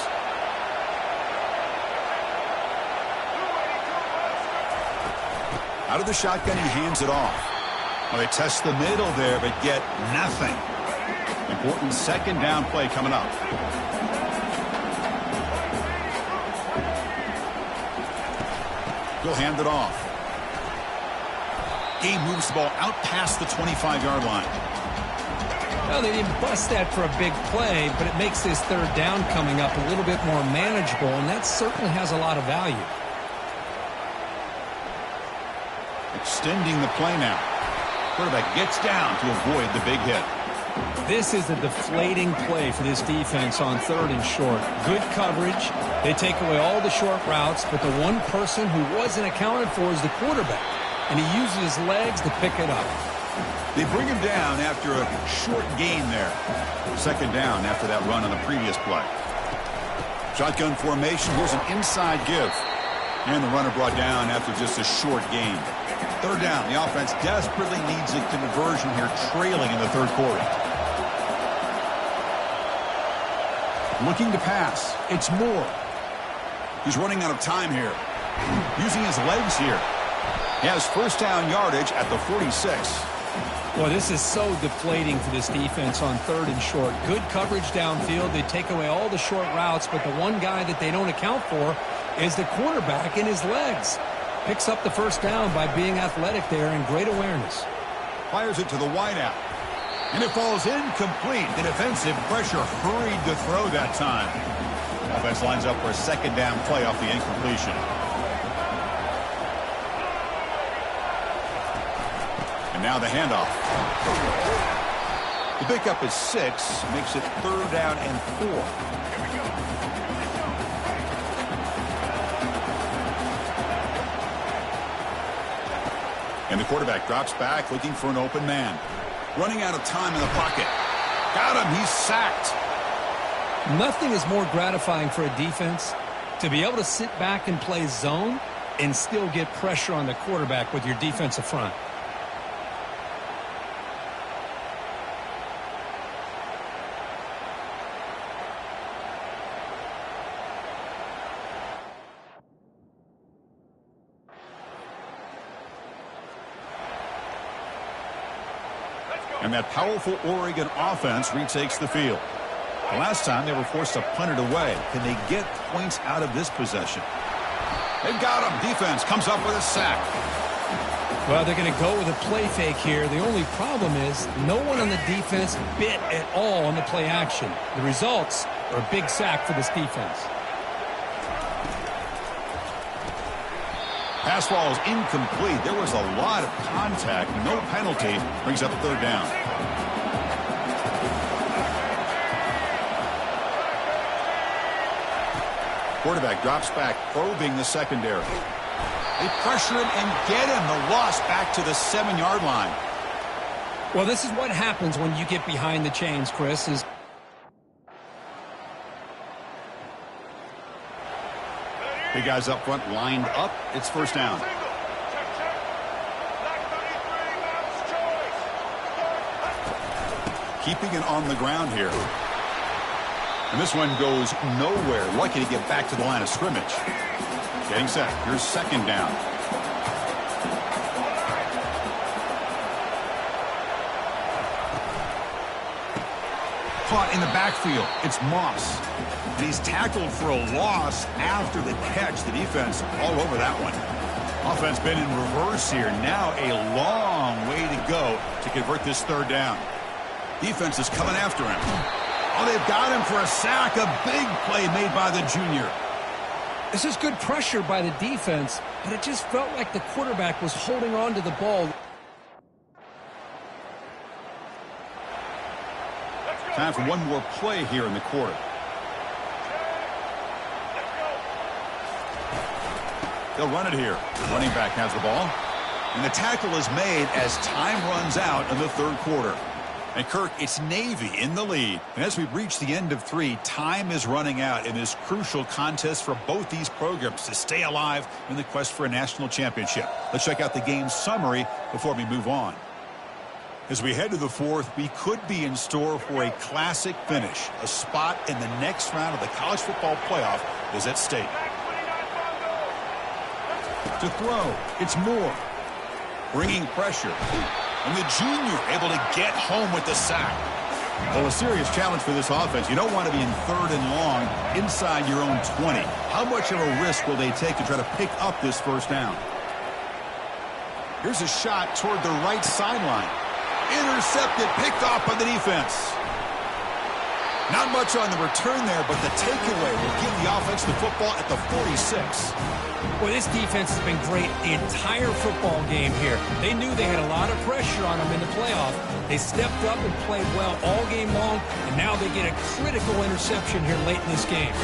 Out of the shotgun, he hands it off. Well, they test the middle there, but get nothing. Important second down play coming up. He'll hand it off. He moves the ball out past the 25-yard line. Well, they didn't bust that for a big play, but it makes this third down coming up a little bit more manageable, and that certainly has a lot of value. Extending the play now. Quarterback gets down to avoid the big hit. This is a deflating play for this defense on 3rd and short. Good coverage. They take away all the short routes, but the one person who wasn't accounted for is the quarterback, and he uses his legs to pick it up. They bring him down after a short gain there. Second down after that run on the previous play. Shotgun formation. Here's an inside give. And the runner brought down after just a short gain. Third down. The offense desperately needs a conversion here, trailing in the third quarter. Looking to pass. It's Moore. He's running out of time here. Using his legs here. He has first down yardage at the 46. Boy, this is so deflating for this defense on 3rd and short. Good coverage downfield. They take away all the short routes, but the one guy that they don't account for is the quarterback in his legs. Picks up the first down by being athletic there and great awareness. Fires it to the wideout. And it falls incomplete. The defensive pressure hurried to throw that time. Offense lines up for a second down play off the incompletion. And now the handoff. The pickup is 6, makes it 3rd down and 4. And the quarterback drops back looking for an open man. Running out of time in the pocket. Got him. He's sacked. Nothing is more gratifying for a defense to be able to sit back and play zone and still get pressure on the quarterback with your defensive front. And that powerful Oregon offense retakes the field. The last time they were forced to punt it away. Can they get points out of this possession? They've got him. Defense comes up with a sack. Well, they're going to go with a play fake here. The only problem is no one on the defense bit at all on the play action. The results are a big sack for this defense. Pass ball is incomplete. There was a lot of contact. No penalty. Brings up 3rd down. Quarterback drops back, probing the secondary. They pressure him and get him. The loss back to the 7-yard line. Well, this is what happens when you get behind the chains, Chris. Big guys up front lined up. It's first down. Keeping it on the ground here. And this one goes nowhere. Lucky to get back to the line of scrimmage. Getting set. Here's second down. Caught in the backfield. It's Moss. And he's tackled for a loss after the catch. The defense all over that one. Offense been in reverse here. Now a long way to go to convert this third down. Defense is coming after him. Oh, they've got him for a sack. A big play made by the junior. This is good pressure by the defense, but it just felt like the quarterback was holding on to the ball. Time for one more play here in the quarter. They'll run it here. The running back has the ball. And the tackle is made as time runs out in the third quarter. And Kirk, it's Navy in the lead. And as we reach the end of 3, time is running out in this crucial contest for both these programs to stay alive in the quest for a national championship. Let's check out the game summary before we move on. As we head to the fourth, we could be in store for a classic finish. A spot in the next round of the college football playoff is at stake. To throw, it's Moore. Bringing pressure. And the junior able to get home with the sack. Well, a serious challenge for this offense. You don't want to be in 3rd and long inside your own 20. How much of a risk will they take to try to pick up this first down? Here's a shot toward the right sideline. Intercepted, picked off by the defense. Not much on the return there, but the takeaway will give the offense the football at the 46. Well, this defense has been great the entire football game here. They knew they had a lot of pressure on them in the playoff. They stepped up and played well all game long, and now they get a critical interception here late in this game.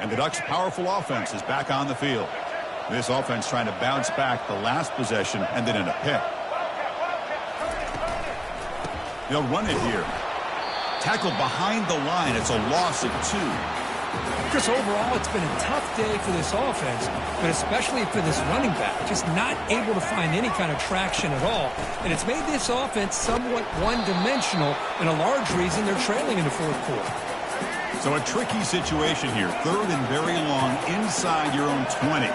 And the Ducks' powerful offense is back on the field. This offense trying to bounce back the last possession and then in a pick. They'll run it here. Tackled behind the line. It's a loss of 2. Chris, overall, it's been a tough day for this offense, but especially for this running back. Just not able to find any kind of traction at all. And it's made this offense somewhat one-dimensional, and a large reason they're trailing in the 4th quarter. So a tricky situation here. 3rd and very long inside your own 20.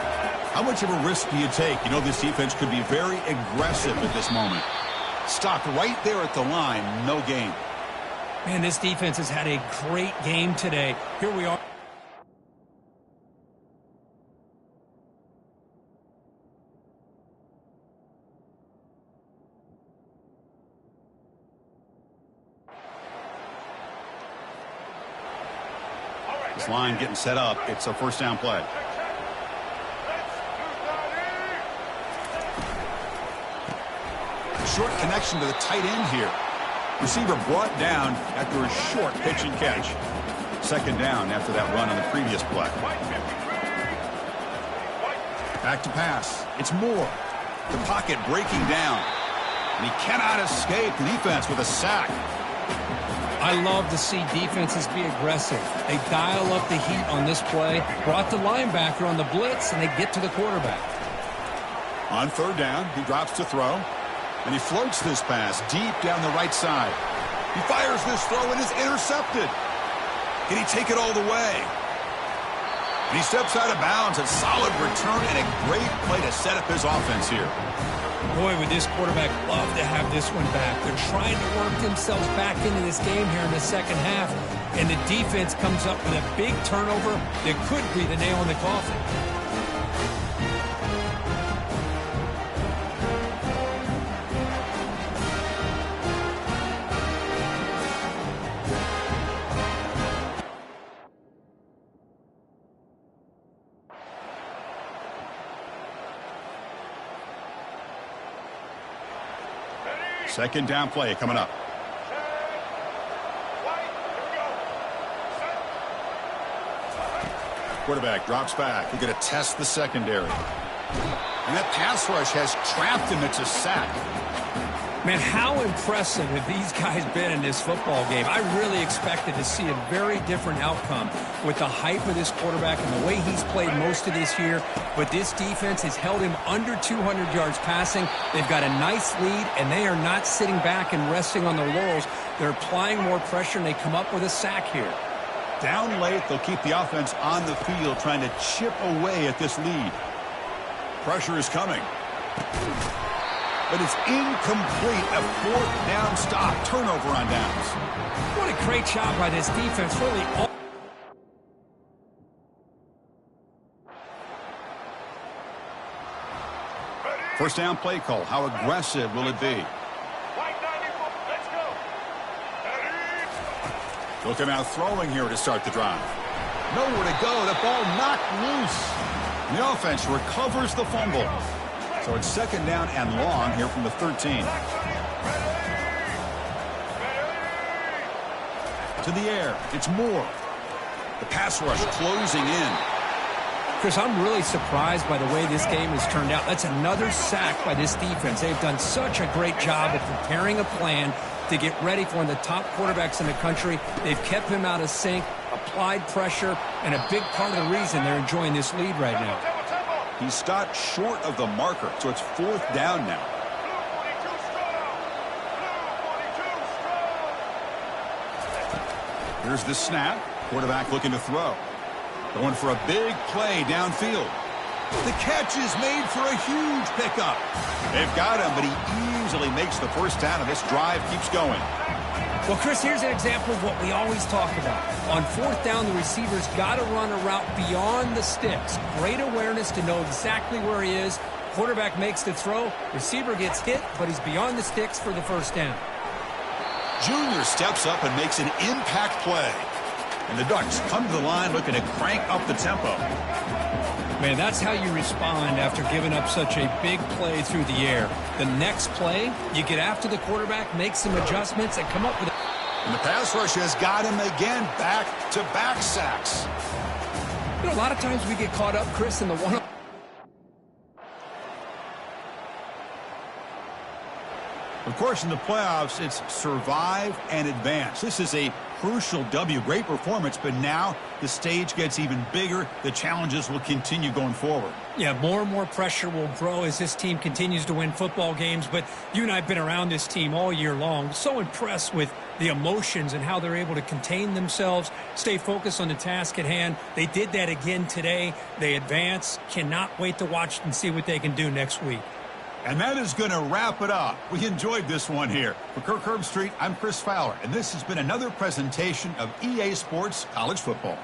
How much of a risk do you take? You know this defense could be very aggressive at this moment. Stopped right there at the line. No gain. Man, this defense has had a great game today. Here we are. This line getting set up. It's a first down play. Short connection to the tight end here. Receiver brought down after a short pitch and catch. 2nd down after that run on the previous play. Back to pass. It's Moore. The pocket breaking down. And he cannot escape the defense with a sack. I love to see defenses be aggressive. They dial up the heat on this play, brought the linebacker on the blitz, and they get to the quarterback. On 3rd down, he drops to throw. And he floats this pass deep down the right side. He fires this throw and is intercepted. Can he take it all the way? And he steps out of bounds. A solid return and a great play to set up his offense here. Boy, would this quarterback love to have this one back. They're trying to work themselves back into this game here in the 2nd half. And the defense comes up with a big turnover that could be the nail in the coffin. Second down play coming up. Quarterback drops back. He's going to test the secondary. And that pass rush has trapped him. It's a sack. Man, how impressive have these guys been in this football game? I really expected to see a very different outcome with the hype of this quarterback and the way he's played most of this year. But this defense has held him under 200 yards passing. They've got a nice lead, and they are not sitting back and resting on their laurels. They're applying more pressure, and they come up with a sack here. Down late, they'll keep the offense on the field trying to chip away at this lead. Pressure is coming. But it's incomplete. A fourth down stop. Turnover on downs. What a great job by this defense. Really all first down play call. How aggressive will it be? Looking out throwing here to start the drive. Nowhere to go. The ball knocked loose. The offense recovers the fumble. So it's second down and long here from the 13. To the air. It's Moore. The pass rush closing in. Chris, I'm really surprised by the way this game has turned out. That's another sack by this defense. They've done such a great job of preparing a plan to get ready for one of the top quarterbacks in the country. They've kept him out of sync, applied pressure, and a big part of the reason they're enjoying this lead right now. He stopped short of the marker, so it's fourth down now. Here's the snap. Quarterback looking to throw. Going for a big play downfield. The catch is made for a huge pickup. They've got him, but he easily makes the first down, and this drive keeps going. Well, Chris, here's an example of what we always talk about. On fourth down, the receiver's got to run a route beyond the sticks. Great awareness to know exactly where he is. Quarterback makes the throw. Receiver gets hit, but he's beyond the sticks for the first down. Junior steps up and makes an impact play. And the Ducks come to the line looking to crank up the tempo. Man, that's how you respond after giving up such a big play through the air. The next play, you get after the quarterback, make some adjustments, and come up with and the pass rush has got him again, back-to-back sacks. You know, a lot of times we get caught up, Chris, in the one. Of course, in the playoffs, it's survive and advance. This is a crucial W. Great performance, but now the stage gets even bigger. The challenges will continue going forward. Yeah, more and more pressure will grow as this team continues to win football games, but you and I have been around this team all year long. So impressed with the emotions and how they're able to contain themselves, stay focused on the task at hand. They did that again today. They advance. Cannot wait to watch and see what they can do next week. And that is going to wrap it up. We enjoyed this one here. For Kirk Herbstreit, I'm Chris Fowler, and this has been another presentation of EA Sports College Football.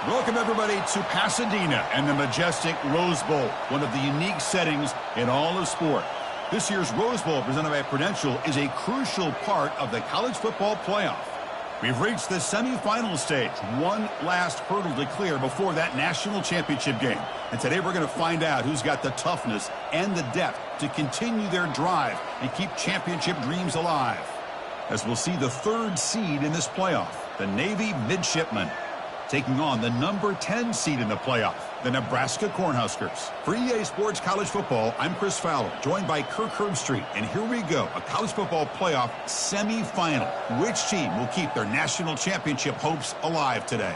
Welcome, everybody, to Pasadena and the majestic Rose Bowl, one of the unique settings in all of sport. This year's Rose Bowl, presented by Prudential, is a crucial part of the college football playoff. We've reached the semifinal stage, one last hurdle to clear before that national championship game. And today we're going to find out who's got the toughness and the depth to continue their drive and keep championship dreams alive. As we'll see the third seed in this playoff, the Navy Midshipmen, taking on the number 10 seed in the playoff, the Nebraska Cornhuskers. For EA Sports College Football, I'm Chris Fowler, joined by Kirk Herbstreit. And here we go, a college football playoff semifinal. Which team will keep their national championship hopes alive today?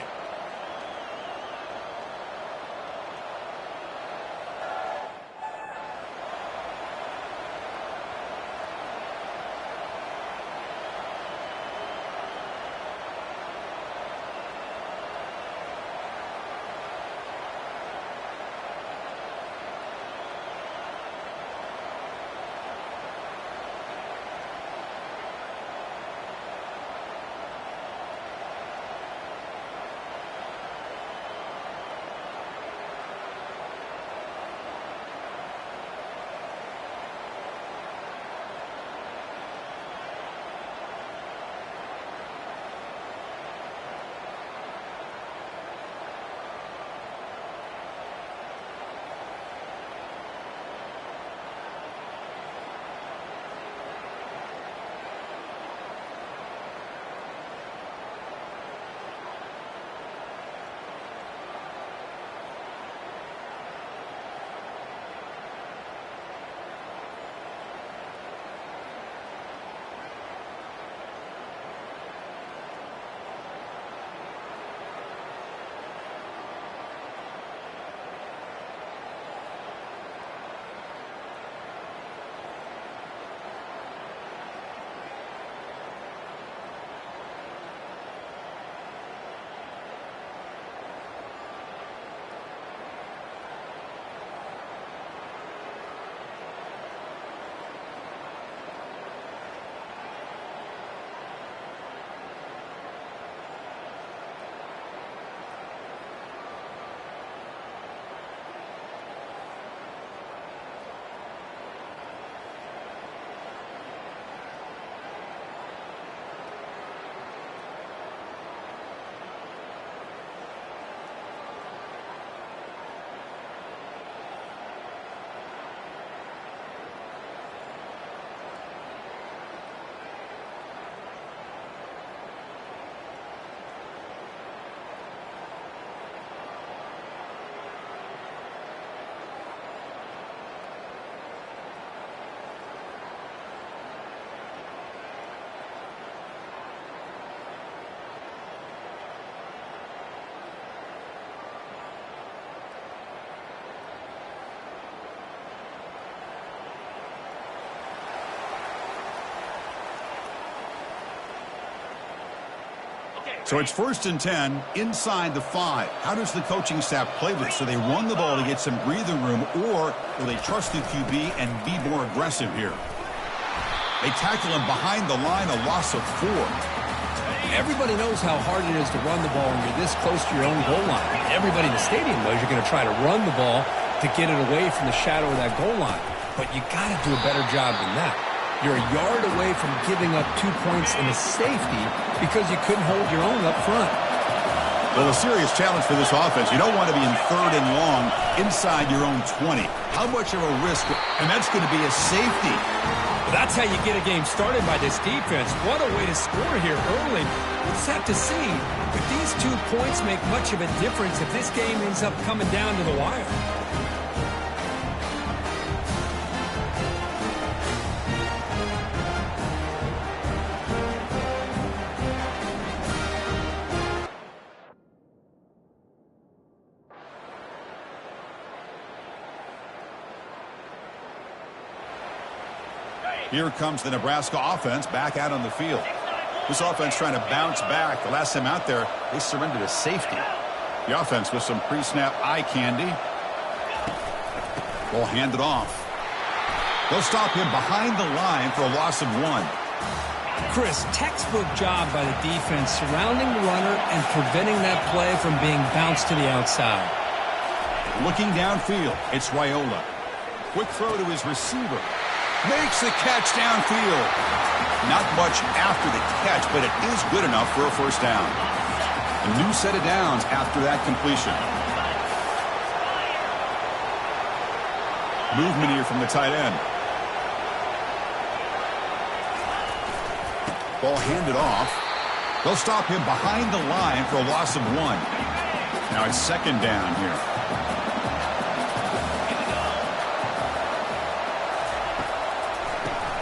So it's 1st and 10 inside the 5. How does the coaching staff play this? So they run the ball to get some breathing room, or will they trust the QB and be more aggressive here? They tackle him behind the line, a loss of 4. Everybody knows how hard it is to run the ball when you're this close to your own goal line. Everybody in the stadium knows you're going to try to run the ball to get it away from the shadow of that goal line. But you got to do a better job than that. You're a yard away from giving up 2 points in a safety because you couldn't hold your own up front. Well, a serious challenge for this offense. You don't want to be in 3rd and long inside your own 20. How much of a risk? And that's going to be a safety. That's how you get a game started by this defense. What a way to score here early. We'll just have to see if these 2 points make much of a difference if this game ends up coming down to the wire. Here comes the Nebraska offense back out on the field. This offense trying to bounce back. The last time out there, they surrendered a safety. The offense with some pre-snap eye candy. Ball handed off. They'll stop him behind the line for a loss of 1. Chris, textbook job by the defense surrounding the runner and preventing that play from being bounced to the outside. Looking downfield, it's Raiola. Quick throw to his receiver. Makes the catch downfield. Not much after the catch, but it is good enough for a 1st down. A new set of downs after that completion. Movement here from the tight end. Ball handed off. They'll stop him behind the line for a loss of 1. Now it's 2nd down here.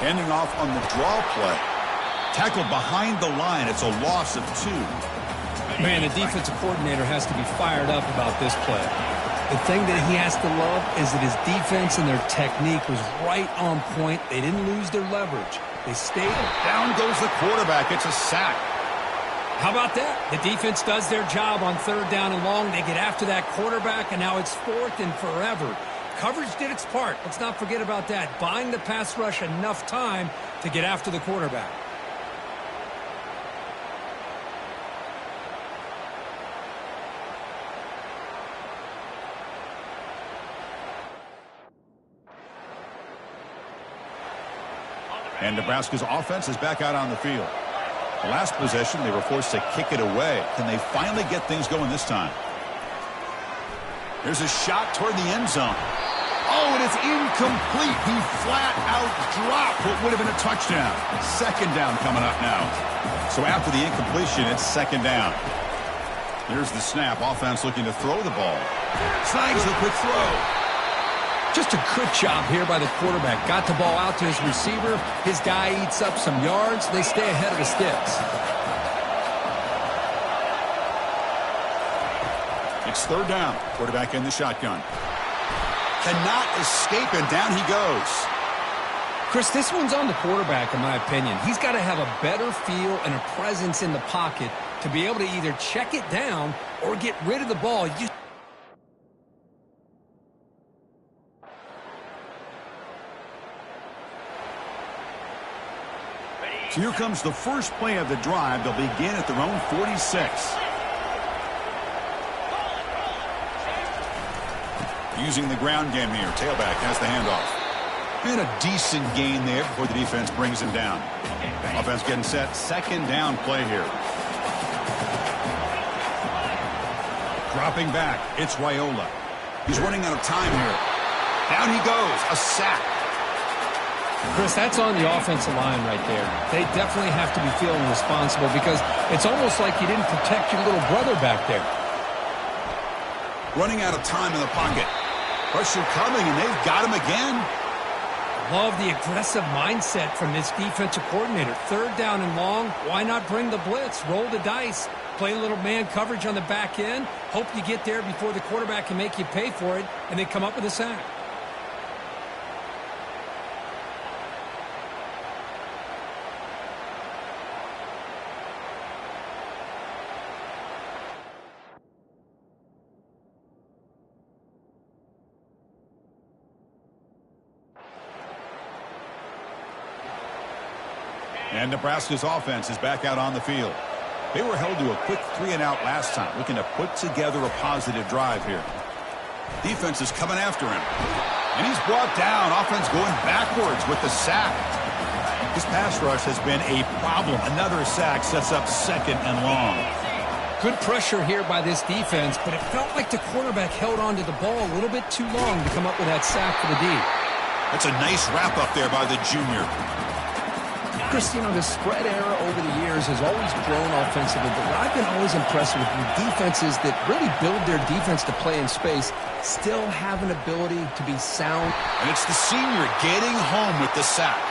Handing off on the draw play. Tackled behind the line. It's a loss of 2. Man, the defensive coordinator has to be fired up about this play. The thing that he has to love is that his defense and their technique was right on point. They didn't lose their leverage. They stayed. Down goes the quarterback. It's a sack. How about that? The defense does their job on 3rd down and long. They get after that quarterback, and now it's 4th and forever. Coverage did its part. Let's not forget about that. Buying the pass rush enough time to get after the quarterback. And Nebraska's offense is back out on the field. The last possession, they were forced to kick it away. Can they finally get things going this time? There's a shot toward the end zone. Oh, and it's incomplete. He flat out dropped what would have been a touchdown. 2nd down coming up now. So after the incompletion, it's 2nd down. Here's the snap. Offense looking to throw the ball. Snags the quick throw. Just a good job here by the quarterback. Got the ball out to his receiver. His guy eats up some yards. They stay ahead of the sticks. It's 3rd down. Quarterback in the shotgun. Cannot escape, and down he goes. Chris, this one's on the quarterback, in my opinion. He's got to have a better feel and a presence in the pocket to be able to either check it down or get rid of the ball. So here comes the first play of the drive. They'll begin at their own 46. Using the ground game here. Tailback has the handoff. And a decent gain there before the defense brings him down. Offense getting set. 2nd down play here. Dropping back. It's Raiola. He's running out of time here. Down he goes. A sack. Chris, that's on the offensive line right there. They definitely have to be feeling responsible because it's almost like you didn't protect your little brother back there. Running out of time in the pocket. Pressure coming, and they've got him again. Love the aggressive mindset from this defensive coordinator. 3rd down and long. Why not bring the blitz? Roll the dice. Play a little man coverage on the back end. Hope you get there before the quarterback can make you pay for it, and they come up with a sack. And Nebraska's offense is back out on the field. They were held to a quick 3-and-out last time, looking to put together a positive drive here. Defense is coming after him. And he's brought down. Offense going backwards with the sack. This pass rush has been a problem. Another sack sets up 2nd and long. Good pressure here by this defense, but it felt like the quarterback held on to the ball a little bit too long to come up with that sack for the D. That's a nice wrap up there by the junior. Christian, the spread era over the years has always grown offensively, but what I've been always impressed with defenses that really build their defense to play in space still have an ability to be sound. And it's the senior getting home with the sack.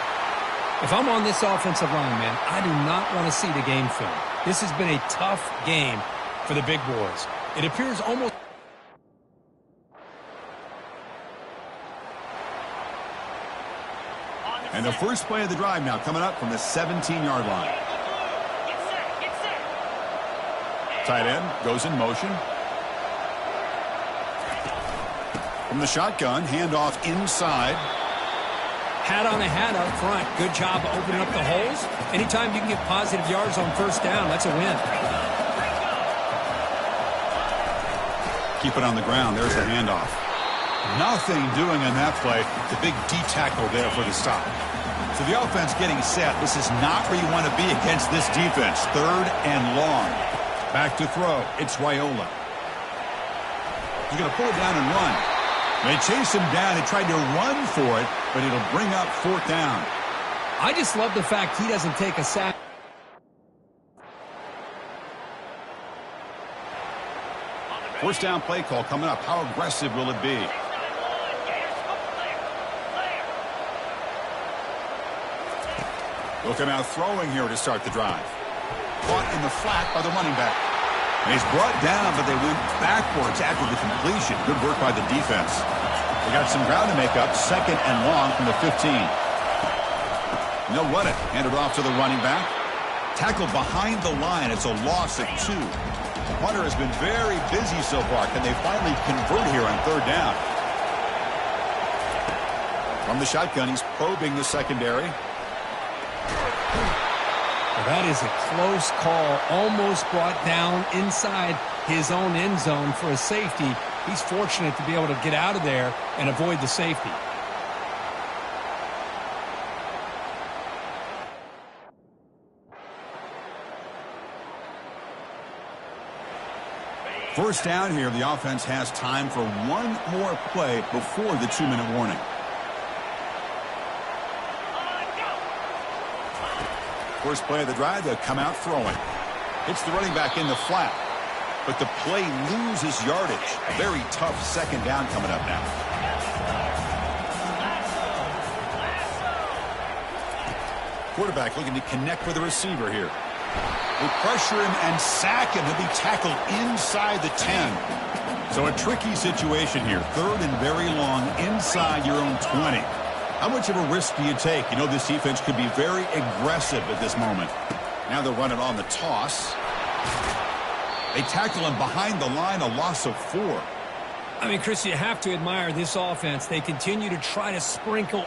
If I'm on this offensive line, man, I do not want to see the game film. This has been a tough game for the big boys. It appears almost... And the first play of the drive now coming up from the 17-yard line. Tight end goes in motion. From the shotgun, handoff inside. Hat on a hat up front. Good job opening up the holes. Anytime you can get positive yards on first down, that's a win. Keep it on the ground. There's the handoff. Nothing doing on that play. The big D tackle there for the stop. So the offense getting set. This is not where you want to be against this defense. 3rd and long. Back to throw. It's Raiola. He's going to pull it down and run. They chase him down. They tried to run for it, but it'll bring up 4th down. I just love the fact he doesn't take a sack. First down play call coming up. How aggressive will it be? Looking out throwing here to start the drive. Caught in the flat by the running back. And he's brought down, but they went backwards after the completion. Good work by the defense. They got some ground to make up. 2nd and long from the 15. And they'll run it. Hand it off to the running back. Tackled behind the line. It's a loss of 2. Hunter has been very busy so far. Can they finally convert here on 3rd down? From the shotgun, he's probing the secondary. Well, that is a close call. Almost brought down inside his own end zone for a safety. He's fortunate to be able to get out of there and avoid the safety. First down here, the offense has time for one more play before the 2-minute warning. First play of the drive, they'll come out throwing. Hits the running back in the flat. But the play loses yardage. A very tough 2nd down coming up now. Quarterback looking to connect with the receiver here. They pressure him and sack him. He'll be tackled inside the 10. So a tricky situation here. 3rd and very long inside your own 20. How much of a risk do you take? You know this defense could be very aggressive at this moment. Now they'll run it on the toss. They tackle him behind the line, a loss of 4. I mean, Chris, you have to admire this offense. They continue to try to sprinkle.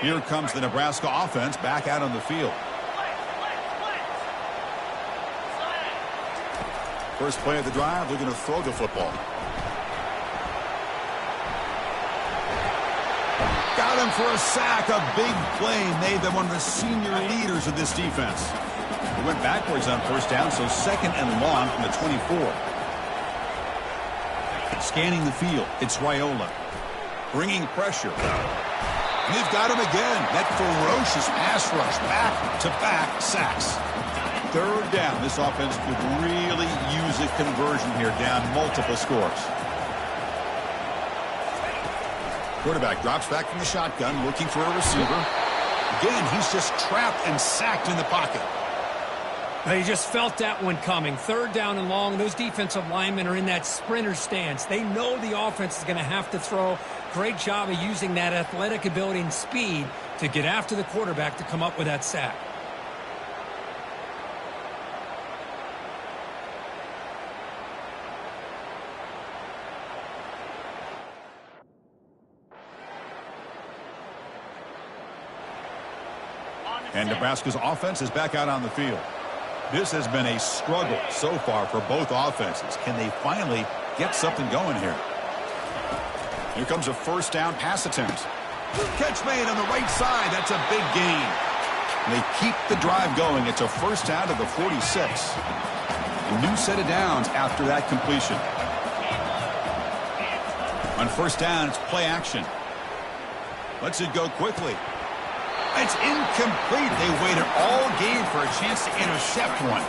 Here comes the Nebraska offense back out on the field. First play of the drive, they're going to throw the football. Got him for a sack. A big play made them one of the senior leaders of this defense. They went backwards on first down, so 2nd and long from the 24. Scanning the field, it's Raiola. Bringing pressure. And they've got him again. That ferocious pass rush. Back-to-back sacks. 3rd down. This offense could really use a conversion here, down multiple scores. Quarterback drops back from the shotgun, looking for a receiver. Again, he's just trapped and sacked in the pocket. He just felt that one coming. 3rd down and long. Those defensive linemen are in that sprinter stance. They know the offense is going to have to throw. Great job of using that athletic ability and speed to get after the quarterback to come up with that sack. And Nebraska's offense is back out on the field. This has been a struggle so far for both offenses. Can they finally get something going here? Here comes a first down pass attempt. Catch made on the right side. That's a big gain. They keep the drive going. It's a first down to the 46. A new set of downs after that completion. On first down, it's play action. Lets it go quickly. It's incomplete. They waited all game for a chance to intercept one.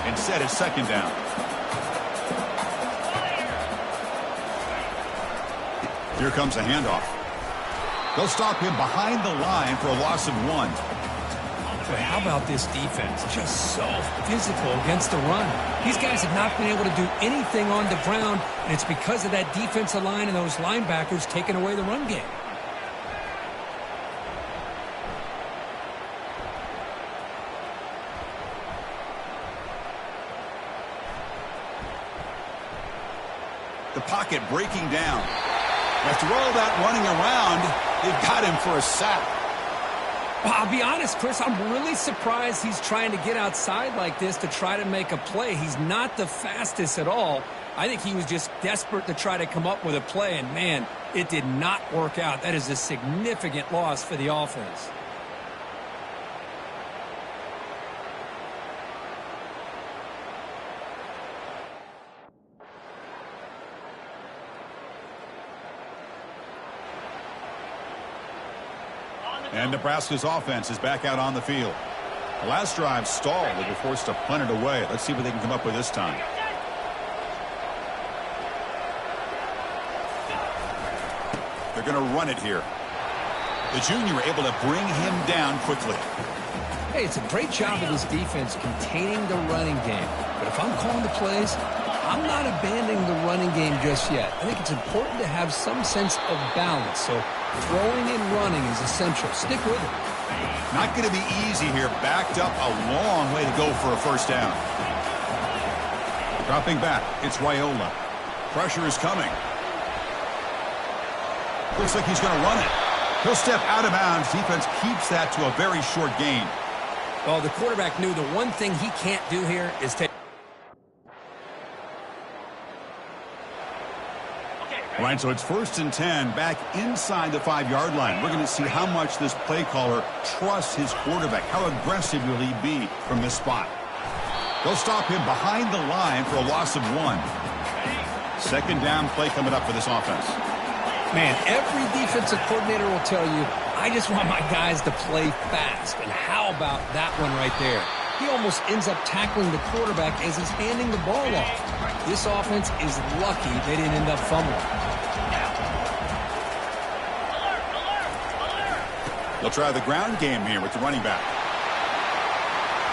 Instead, it's second down. Here comes a handoff. They'll stop him behind the line for a loss of 1. But how about this defense? Just so physical against the run. These guys have not been able to do anything on the ground, and it's because of that defensive line and those linebackers taking away the run game. The pocket breaking down. After all that running around, they've got him for a sack. Well, I'll be honest, Chris, I'm really surprised he's trying to get outside like this to try to make a play. He's not the fastest at all. I think he was just desperate to try to come up with a play, and, man, it did not work out. That is a significant loss for the offense. And Nebraska's offense is back out on the field. The last drive stalled. They were forced to punt it away. Let's see what they can come up with this time. They're going to run it here. The junior able to bring him down quickly. Hey, it's a great job of this defense containing the running game. But if I'm calling the plays, I'm not abandoning the running game just yet. I think it's important to have some sense of balance. So throwing and running is essential. Stick with it. Not going to be easy here. Backed up a long way to go for a first down. Dropping back, it's Raiola. Pressure is coming. Looks like he's going to run it. He'll step out of bounds. Defense keeps that to a very short gain. Well, the quarterback knew the one thing he can't do here is take. All right, so it's 1st and 10 back inside the 5-yard line. We're going to see how much this play caller trusts his quarterback. How aggressive will he be from this spot? They'll stop him behind the line for a loss of 1. Second down play coming up for this offense. Man, every defensive coordinator will tell you, I just want my guys to play fast. And how about that one right there? He almost ends up tackling the quarterback as he's handing the ball off. This offense is lucky they didn't end up fumbling. They'll try the ground game here with the running back.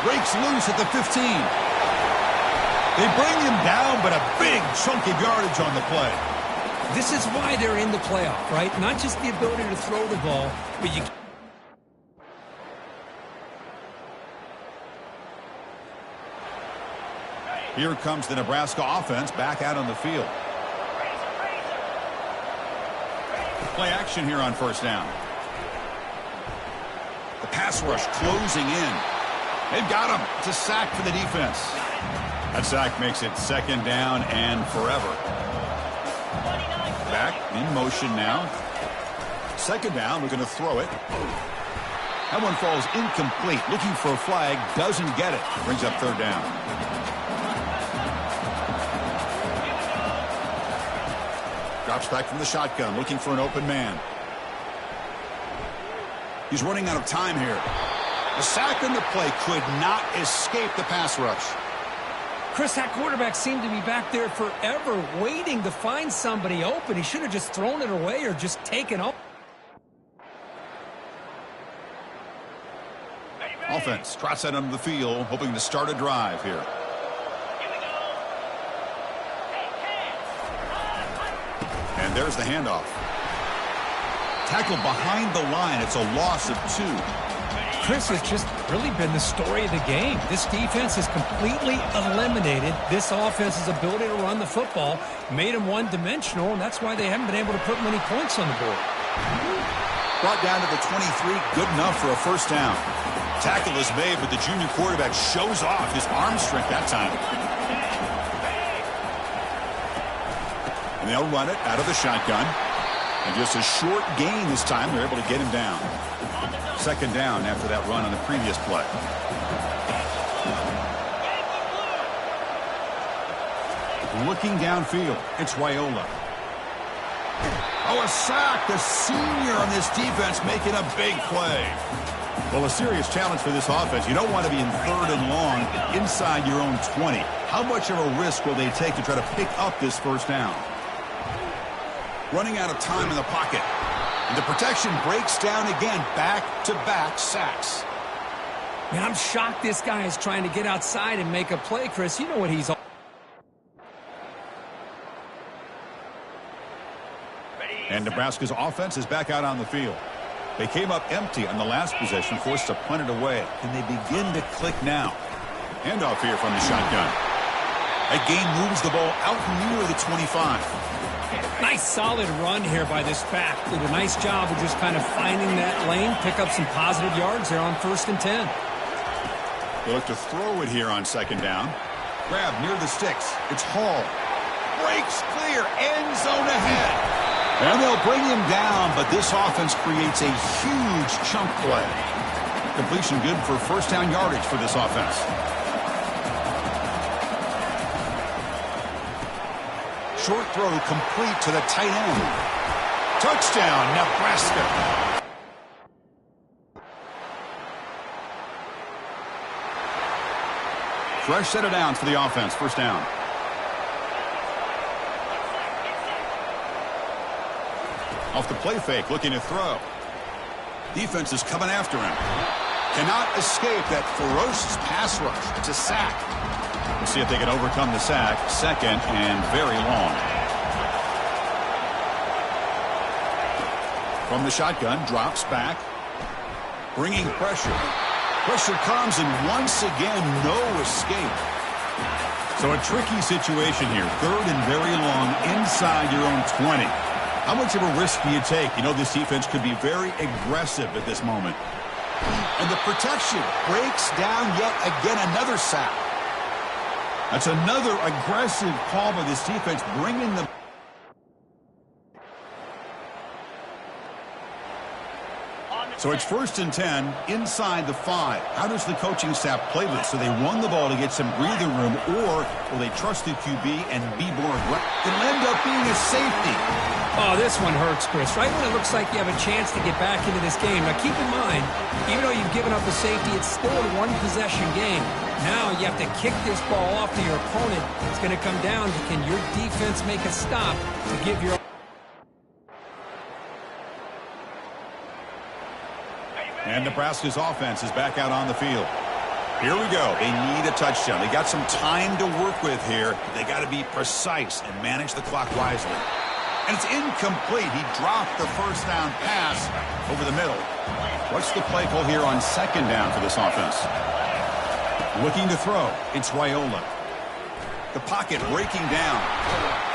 Breaks loose at the 15. They bring him down, but a big chunk of yardage on the play. This is why they're in the playoff, right? Not just the ability to throw the ball, but you... Here comes the Nebraska offense back out on the field. Play action here on first down. The pass rush closing in. They've got him. It's a sack for the defense. That sack makes it second down and forever. Back in motion now. Second down, we're going to throw it. That one falls incomplete. Looking for a flag, doesn't get it. Brings up third down. Drops back from the shotgun, looking for an open man. He's running out of time here. The sack on the play could not escape the pass rush. Chris, that quarterback seemed to be back there forever waiting to find somebody open. He should have just thrown it away or just taken off. Offense trots out onto the field, hoping to start a drive here. And there's the handoff. Tackled behind the line. It's a loss of 2. Chris, has just really been the story of the game. This defense has completely eliminated this offense's ability to run the football, made them one-dimensional, and that's why they haven't been able to put many points on the board. Brought down to the 23, good enough for a first down. Tackle is made, but the junior quarterback shows off his arm strength that time. And they'll run it out of the shotgun. And just a short gain this time. They're able to get him down. Second down after that run on the previous play. Looking downfield, it's Raiola. Oh, a sack. The senior on this defense making a big play. Well, a serious challenge for this offense. You don't want to be in third and long inside your own 20. How much of a risk will they take to try to pick up this first down? Running out of time in the pocket. And the protection breaks down again. Back-to-back sacks. Man, I'm shocked this guy is trying to get outside and make a play, Chris. You know what he's all. And Nebraska's offense is back out on the field. They came up empty on the last possession, forced to punt it away. Can they begin to click now? Handoff here from the shotgun. That gain moves the ball out near the 25. Nice solid run here by this back. Did a nice job of just kind of finding that lane, pick up some positive yards there on 1st and 10. They look to throw it here on second down. Grab near the sticks. It's Hall. Breaks clear. End zone ahead. And they'll bring him down, but this offense creates a huge chunk play. Completion good for first down yardage for this offense. Short throw complete to the tight end. Touchdown, Nebraska. Fresh set of downs for the offense. First down. Off the play fake, looking to throw. Defense is coming after him. Cannot escape that ferocious pass rush. It's a sack. We'll see if they can overcome the sack. Second and very long. From the shotgun, drops back. Bringing pressure. Pressure comes, and once again, no escape. So a tricky situation here. Third and very long inside your own 20. How much of a risk do you take? You know this defense could be very aggressive at this moment. And the protection breaks down yet again, another sack. That's another aggressive call by this defense, bringing them. So it's 1st and 10 inside the 5. How does the coaching staff play this? So they run the ball to get some breathing room, or will they trust the QB and be more aggressive? It'll end up being a safety. Oh, this one hurts, Chris. Right when it looks like you have a chance to get back into this game. Now, keep in mind, even though you've given up a safety, it's still a one-possession game. Now you have to kick this ball off to your opponent. It's going to come down to, can your defense make a stop to give your... And Nebraska's offense is back out on the field. Here we go. They need a touchdown. They got some time to work with here. They got to be precise and manage the clock wisely. And it's incomplete. He dropped the first down pass over the middle. What's the play call here on second down for this offense? Looking to throw. It's Raiola. The pocket breaking down.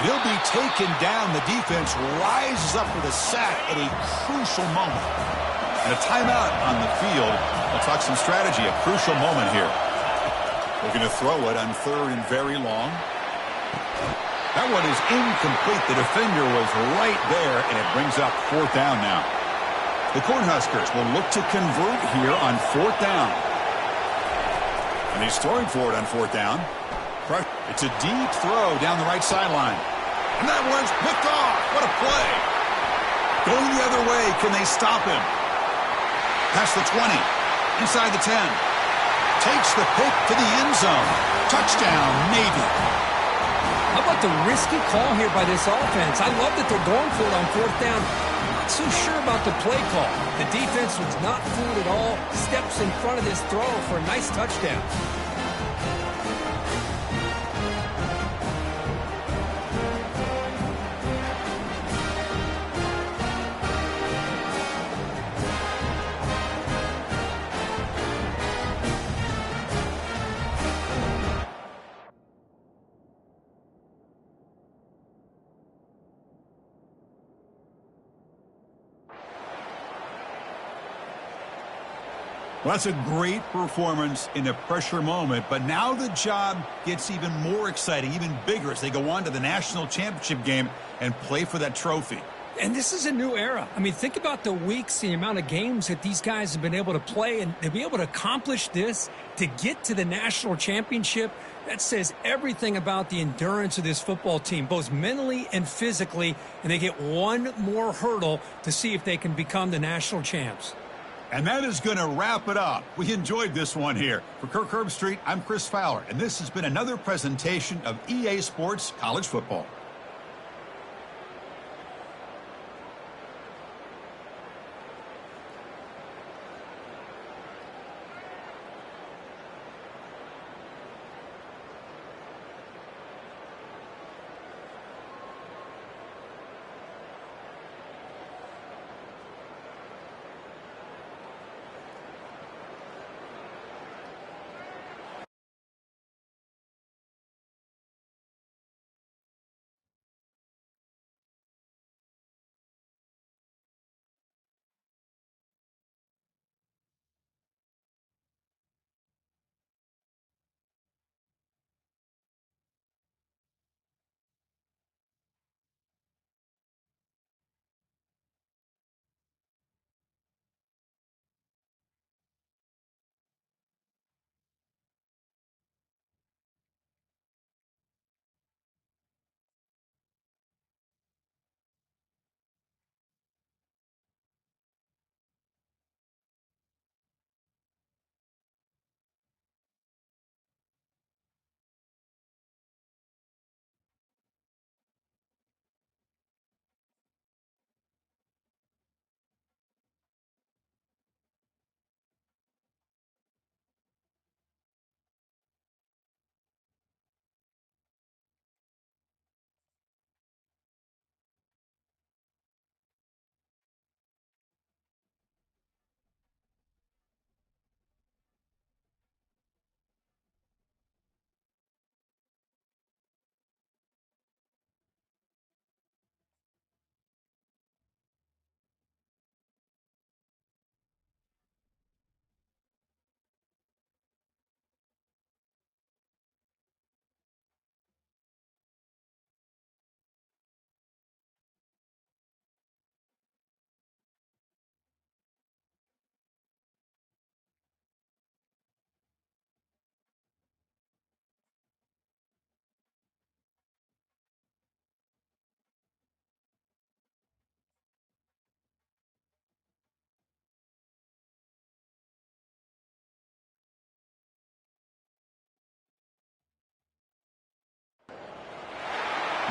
He'll be taken down. The defense rises up with a sack at a crucial moment. And a timeout on the field. We'll talk some strategy. A crucial moment here. Looking to throw it on third and very long. That one is incomplete. The defender was right there, and it brings up 4th down now. The Cornhuskers will look to convert here on 4th down. And he's throwing for it on 4th down. It's a deep throw down the right sideline. And that one's picked off. What a play. Going the other way. Can they stop him? Past the 20. Inside the 10. Takes the pick to the end zone. Touchdown, Navy. How about the risky call here by this offense? I love that they're going for it on 4th down. Not so sure about the play call. The defense was not fooled at all. Steps in front of this throw for a nice touchdown. Well, that's a great performance in a pressure moment, but now the job gets even more exciting, even bigger as they go on to the national championship game and play for that trophy. And this is a new era. I mean, think about the weeks, the amount of games that these guys have been able to play, and to be able to accomplish this, to get to the national championship, that says everything about the endurance of this football team, both mentally and physically, and they get one more hurdle to see if they can become the national champs. And that is going to wrap it up. We enjoyed this one here. For Kirk Herbstreit, I'm Chris Fowler, and this has been another presentation of EA Sports College Football.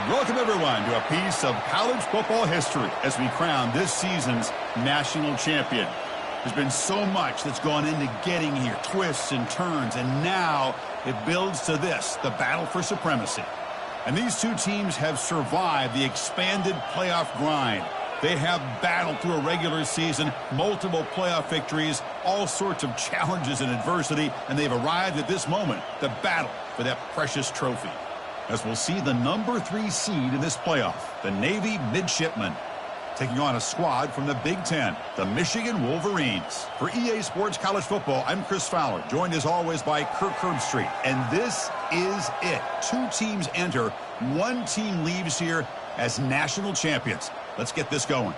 Welcome, everyone, to a piece of college football history as we crown this season's national champion. There's been so much that's gone into getting here, twists and turns, and now it builds to this, the battle for supremacy. And these two teams have survived the expanded playoff grind. They have battled through a regular season, multiple playoff victories, all sorts of challenges and adversity, and they've arrived at this moment, the battle for that precious trophy. As we'll see the number 3 seed in this playoff, the Navy Midshipmen, taking on a squad from the Big Ten, the Michigan Wolverines. For EA Sports College Football, I'm Chris Fowler, joined as always by Kirk Herbstreit. And this is it. 2 teams enter, 1 team leaves here as national champions. Let's get this going.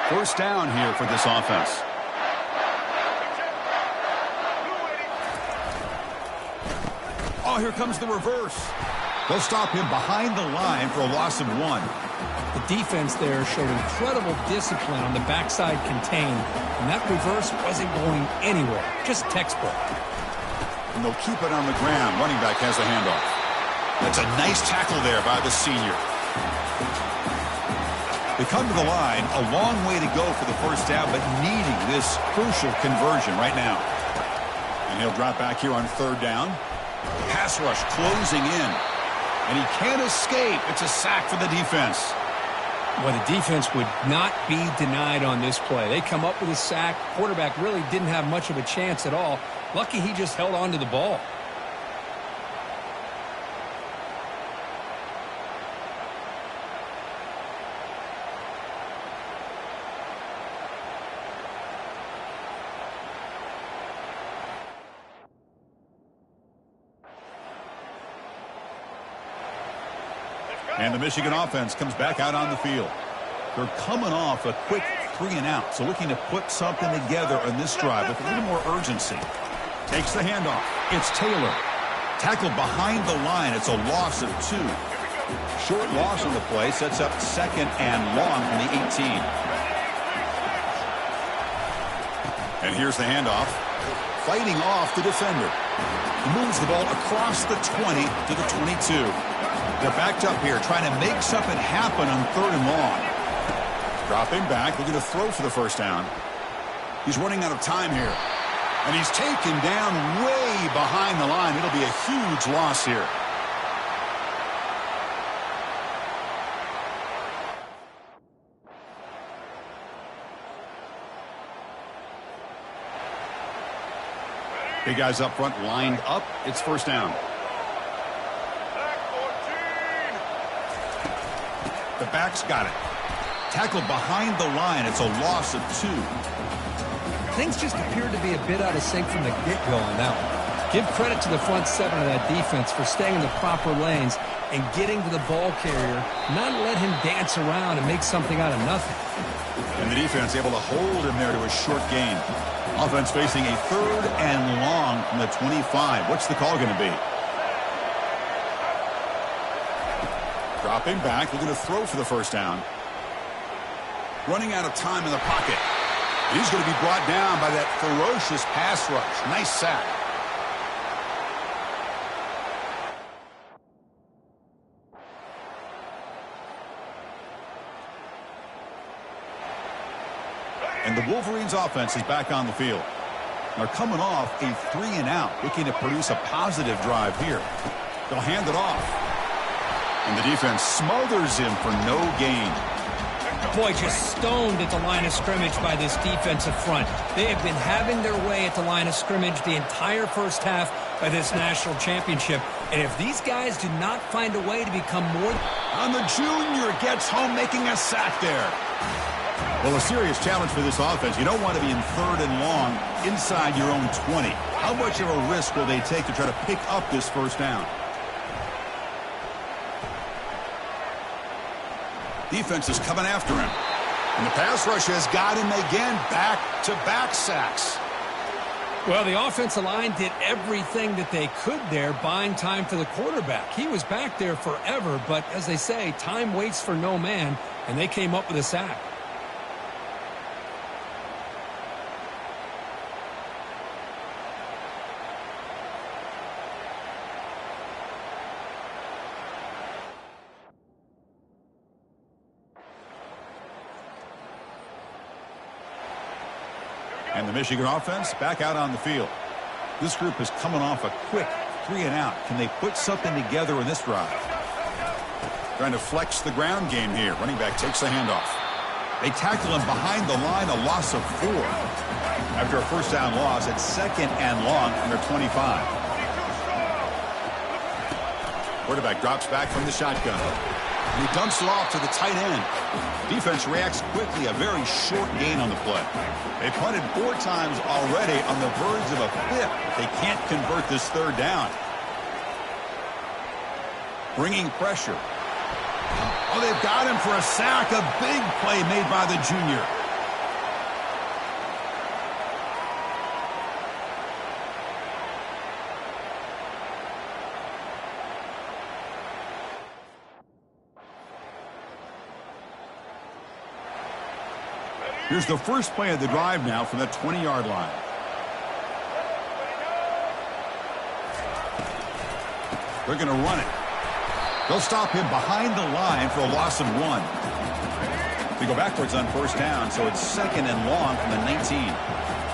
First down here for this offense. Oh, here comes the reverse. They'll stop him behind the line for a loss of 1. The defense there showed incredible discipline on the backside contained, and that reverse wasn't going anywhere, just textbook. And they'll keep it on the ground. Running back has a handoff. That's a nice tackle there by the senior. They come to the line, a long way to go for the first down, but needing this crucial conversion right now. And he'll drop back here on third down. Pass rush closing in. And he can't escape. It's a sack for the defense. Well, the defense would not be denied on this play. They come up with a sack. Quarterback really didn't have much of a chance at all. Lucky he just held on to the ball. And the Michigan offense comes back out on the field. They're coming off a quick 3-and-out, so looking to put something together on this drive with a little more urgency. Takes the handoff. It's Taylor. Tackled behind the line. It's a loss of 2. Short loss on the play sets up second and long from the 18. And here's the handoff. Fighting off the defender. He moves the ball across the 20 to the 22. They're backed up here, trying to make something happen on third and long. Dropping back, looking to throw for the first down. He's running out of time here. And he's taken down way behind the line. It'll be a huge loss here. Big guys up front lined up. It's first down. The back's got it. Tackled behind the line. It's a loss of 2. Things just appeared to be a bit out of sync from the get-go on that one. Give credit to the front 7 of that defense for staying in the proper lanes and getting to the ball carrier, not let him dance around and make something out of nothing. And the defense able to hold him there to a short gain. Offense facing a third and long from the 25. What's the call going to be? Dropping back, looking to throw for the first down. Running out of time in the pocket. He's going to be brought down by that ferocious pass rush. Nice sack. And the Wolverines offense is back on the field. They're coming off a 3-and-out, looking to produce a positive drive here. They'll hand it off. And the defense smothers him for no gain. Boy, just stoned at the line of scrimmage by this defensive front. They have been having their way at the line of scrimmage the entire first half of this national championship. And if these guys do not find a way to become more... On the junior, gets home making a sack there. Well, a serious challenge for this offense. You don't want to be in third and long inside your own 20. How much of a risk will they take to try to pick up this first down? Defense is coming after him. And the pass rush has got him again. Back-to-back sacks. Well, the offensive line did everything that they could there, buying time for the quarterback. He was back there forever, but as they say, time waits for no man, and they came up with a sack. And the Michigan offense back out on the field. This group is coming off a quick 3-and-out. Can they put something together in this drive? Trying to flex the ground game here. Running back takes the handoff. They tackle him behind the line, a loss of 4. After a first down loss, it's second and long from their 25. Quarterback drops back from the shotgun. And he dumps it off to the tight end. Defense reacts quickly, a very short gain on the play. They punted 4 times already, on the verge of a 5th. They can't convert this third down. Bringing pressure. Oh, they've got him for a sack. A big play made by the junior. Here's the first play of the drive now from the 20-yard line. They're going to run it. They'll stop him behind the line for a loss of 1. They go backwards on first down, so it's 2nd and long from the 19.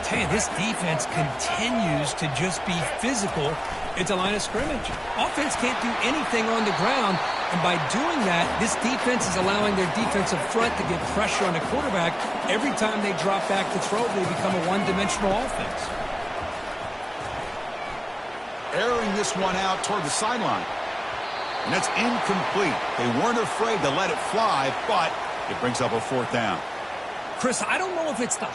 Tell you, this defense continues to just be physical at the line of scrimmage. Offense can't do anything on the ground, and by doing that, this defense is allowing their defensive front to get pressure on the quarterback. Every time they drop back to throw, they become a one-dimensional offense. Airing this one out toward the sideline. And that's incomplete. They weren't afraid to let it fly, but it brings up a 4th down. Chris, I don't know if it's the...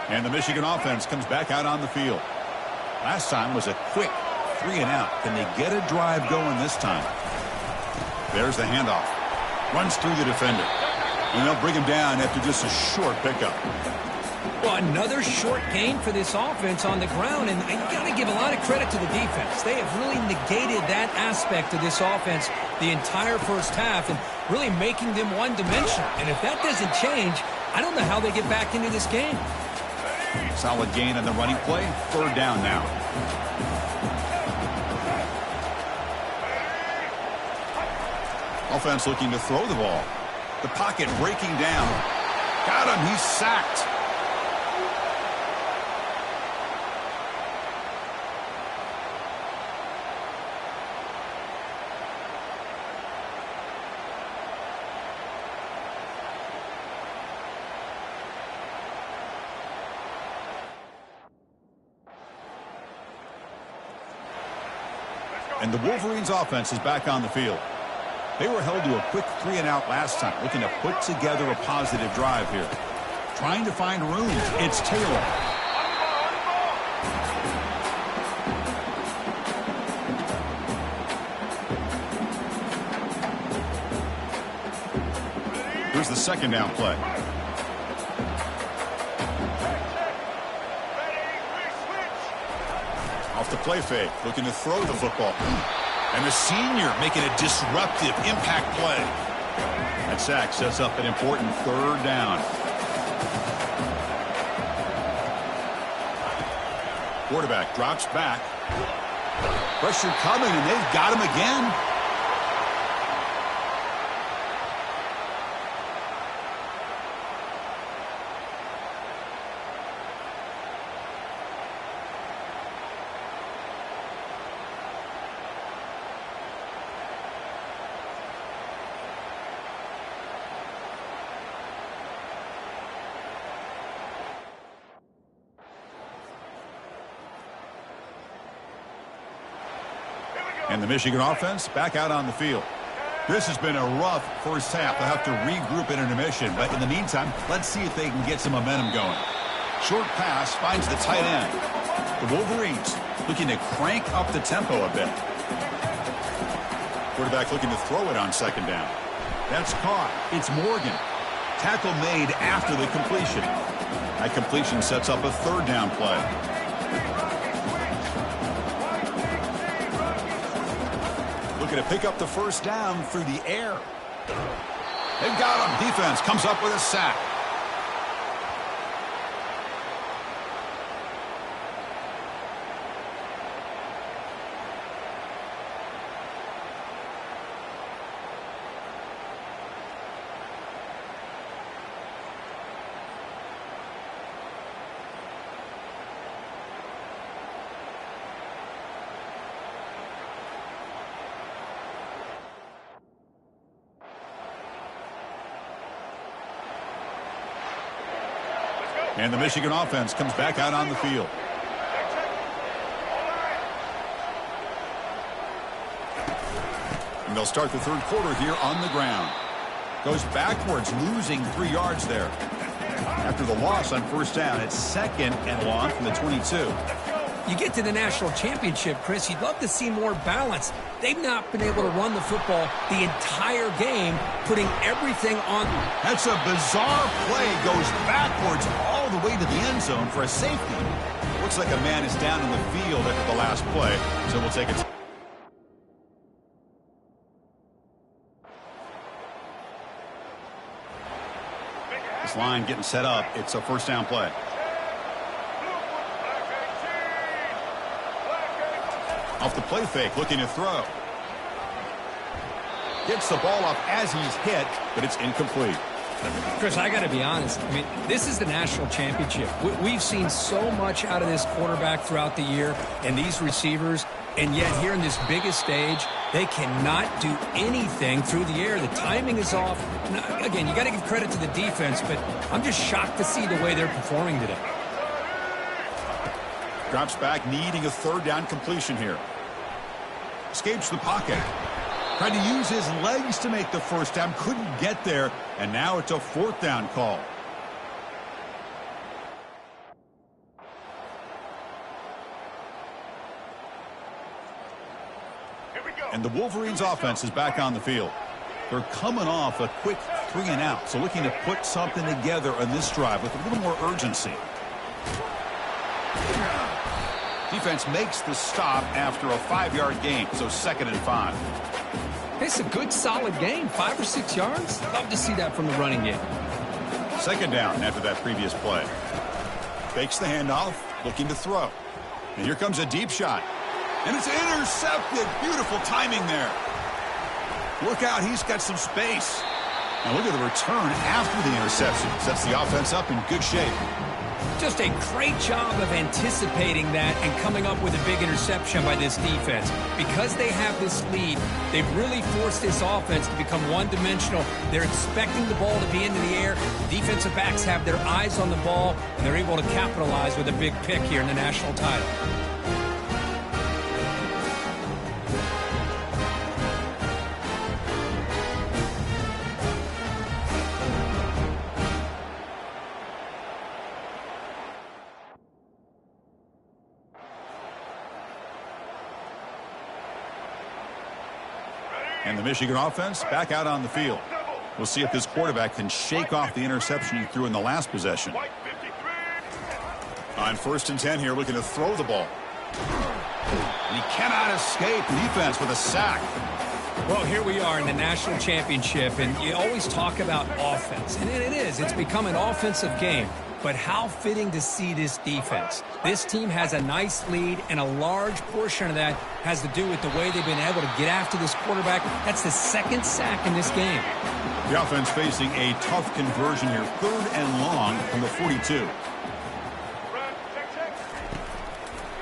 And the Michigan offense comes back out on the field. Last time was a quick 3-and-out. Can they get a drive going this time? There's the handoff. Runs through the defender. And they'll bring him down after just a short pickup. Well, another short gain for this offense on the ground, and you got to give a lot of credit to the defense. They have really negated that aspect of this offense the entire first half and really making them one-dimensional. And if that doesn't change, I don't know how they get back into this game. Solid gain on the running play. 3rd down now. Offense looking to throw the ball. The pocket breaking down. Got him. He's sacked. And the Wolverines offense is back on the field. They were held to a quick 3-and-out last time, looking to put together a positive drive here. Trying to find room. It's Taylor. Here's the 2nd down play. Off the play fake, looking to throw the football. And the senior making a disruptive impact play. That sack sets up an important 3rd down. Quarterback drops back. Pressure coming, and they've got him again. And the Michigan offense back out on the field. This has been a rough first half. They'll have to regroup in intermission. But in the meantime, let's see if they can get some momentum going. Short pass finds the tight end. The Wolverines looking to crank up the tempo a bit. Quarterback looking to throw it on 2nd down. That's caught. It's Morgan. Tackle made after the completion. That completion sets up a 3rd down play. Looking to pick up the first down through the air. They've got him. Defense comes up with a sack. And the Michigan offense comes back out on the field. And they'll start the 3rd quarter here on the ground. Goes backwards, losing 3 yards there. After the loss on first down, it's 2nd and long from the 22. You get to the national championship, Chris, you'd love to see more balance. They've not been able to run the football the entire game, putting everything on. That's a bizarre play. Goes backwards all the way to the end zone for a safety. Looks like a man is down in the field after the last play, so we'll take it. This line getting set up. It's a first down play. Off the play fake, looking to throw. Gets the ball up as he's hit, but it's incomplete. Chris, I got to be honest. I mean, this is the national championship. We've seen so much out of this quarterback throughout the year and these receivers, and yet here in this biggest stage, they cannot do anything through the air. The timing is off. Now, again, you got to give credit to the defense, but I'm just shocked to see the way they're performing today. Drops back, needing a third down completion here. Escapes the pocket. Tried to use his legs to make the first down. Couldn't get there. And now it's a fourth down call. And the Wolverines offense is back on the field. They're coming off a quick 3 and out. So looking to put something together on this drive with a little more urgency. Defense makes the stop after a 5-yard gain. So 2nd and 5. It's a good, solid game. 5 or 6 yards. Love to see that from the running game. 2nd down after that previous play. Fakes the handoff, looking to throw. And here comes a deep shot. And it's intercepted. Beautiful timing there. Look out, he's got some space. Now look at the return after the interception. Sets the offense up in good shape. Just a great job of anticipating that and coming up with a big interception by this defense. Because they have this lead, they've really forced this offense to become one-dimensional. They're expecting the ball to be into the air. The defensive backs have their eyes on the ball, and they're able to capitalize with a big pick here in the national title. And the Michigan offense back out on the field. We'll see if this quarterback can shake off the interception he threw in the last possession. On 1st and 10 here, looking to throw the ball. And he cannot escape. Defense with a sack. Well, here we are in the national championship, and you always talk about offense. And it is. It's become an offensive game. But how fitting to see this defense. This team has a nice lead, and a large portion of that has to do with the way they've been able to get after this quarterback. That's the 2nd sack in this game. The offense facing a tough conversion here. 3rd and long from the 42.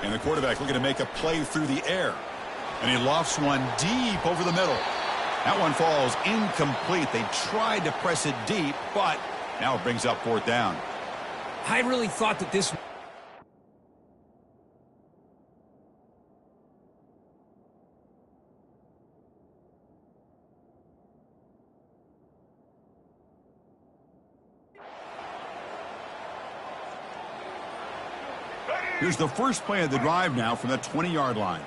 And the quarterback looking to make a play through the air. And he lofts one deep over the middle. That one falls incomplete. They tried to press it deep, but now it brings up 4th down. I really thought that this... Here's the first play of the drive now from the 20-yard line.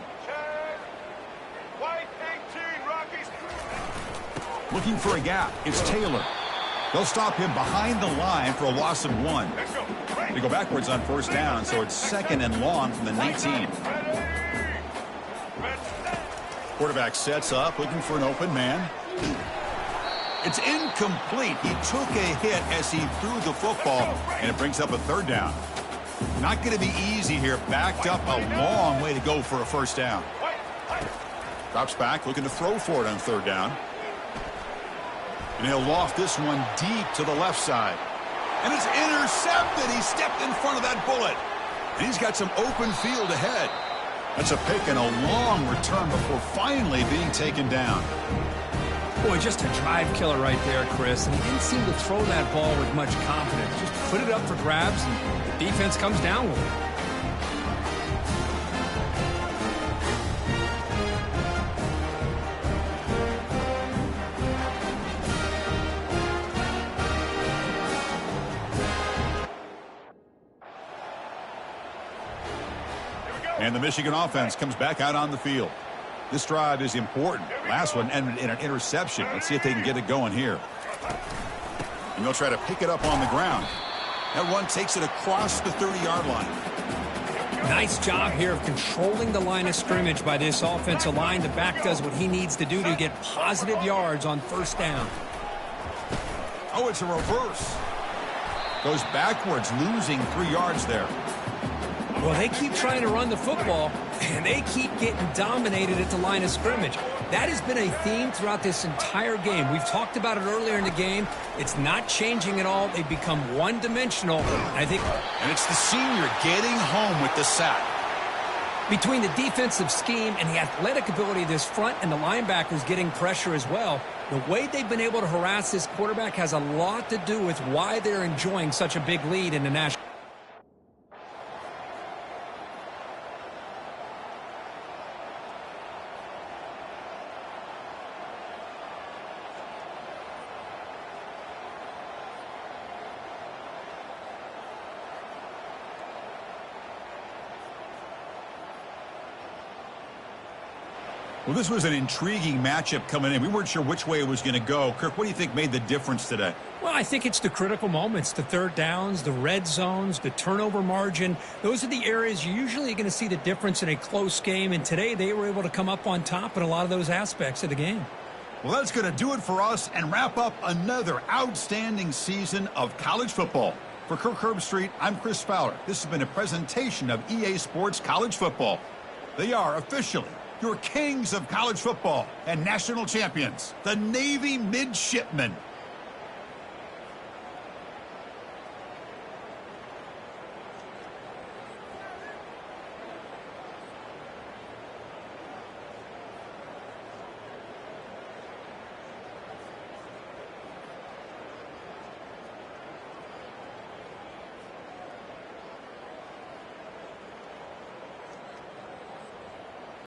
Looking for a gap. It's Taylor. They'll stop him behind the line for a loss of 1. They go backwards on 1st down, so it's 2nd and long from the 19. Quarterback sets up, looking for an open man. It's incomplete. He took a hit as he threw the football, and it brings up a 3rd down. Not going to be easy here. Backed up a long way to go for a 1st down. Drops back, looking to throw for it on 3rd down. And he'll loft this one deep to the left side. And it's intercepted. He stepped in front of that bullet. And he's got some open field ahead. That's a pick and a long return before finally being taken down. Boy, just a drive killer right there, Chris. And he didn't seem to throw that ball with much confidence. Just put it up for grabs, and the defense comes down with it. And the Michigan offense comes back out on the field. This drive is important. Last one ended in an interception. Let's see if they can get it going here. And they'll try to pick it up on the ground. That one takes it across the 30-yard line. Nice job here of controlling the line of scrimmage by this offensive line. The back does what he needs to do to get positive yards on 1st down. Oh, it's a reverse. Goes backwards, losing 3 yards there. Well, they keep trying to run the football, and they keep getting dominated at the line of scrimmage. That has been a theme throughout this entire game. We've talked about it earlier in the game. It's not changing at all. They've become one-dimensional. And it's the senior getting home with the sack. Between the defensive scheme and the athletic ability of this front and the linebackers getting pressure as well, the way they've been able to harass this quarterback has a lot to do with why they're enjoying such a big lead in the national. Well, this was an intriguing matchup coming in. We weren't sure which way it was going to go. Kirk, what do you think made the difference today? Well, I think it's the critical moments, the third downs, the red zones, the turnover margin. Those are the areas you're usually going to see the difference in a close game, and today they were able to come up on top in a lot of those aspects of the game. Well, that's going to do it for us and wrap up another outstanding season of college football. For Kirk Herbstreit, I'm Chris Fowler. This has been a presentation of EA Sports College Football. They are officially your kings of college football and national champions, the Navy Midshipmen.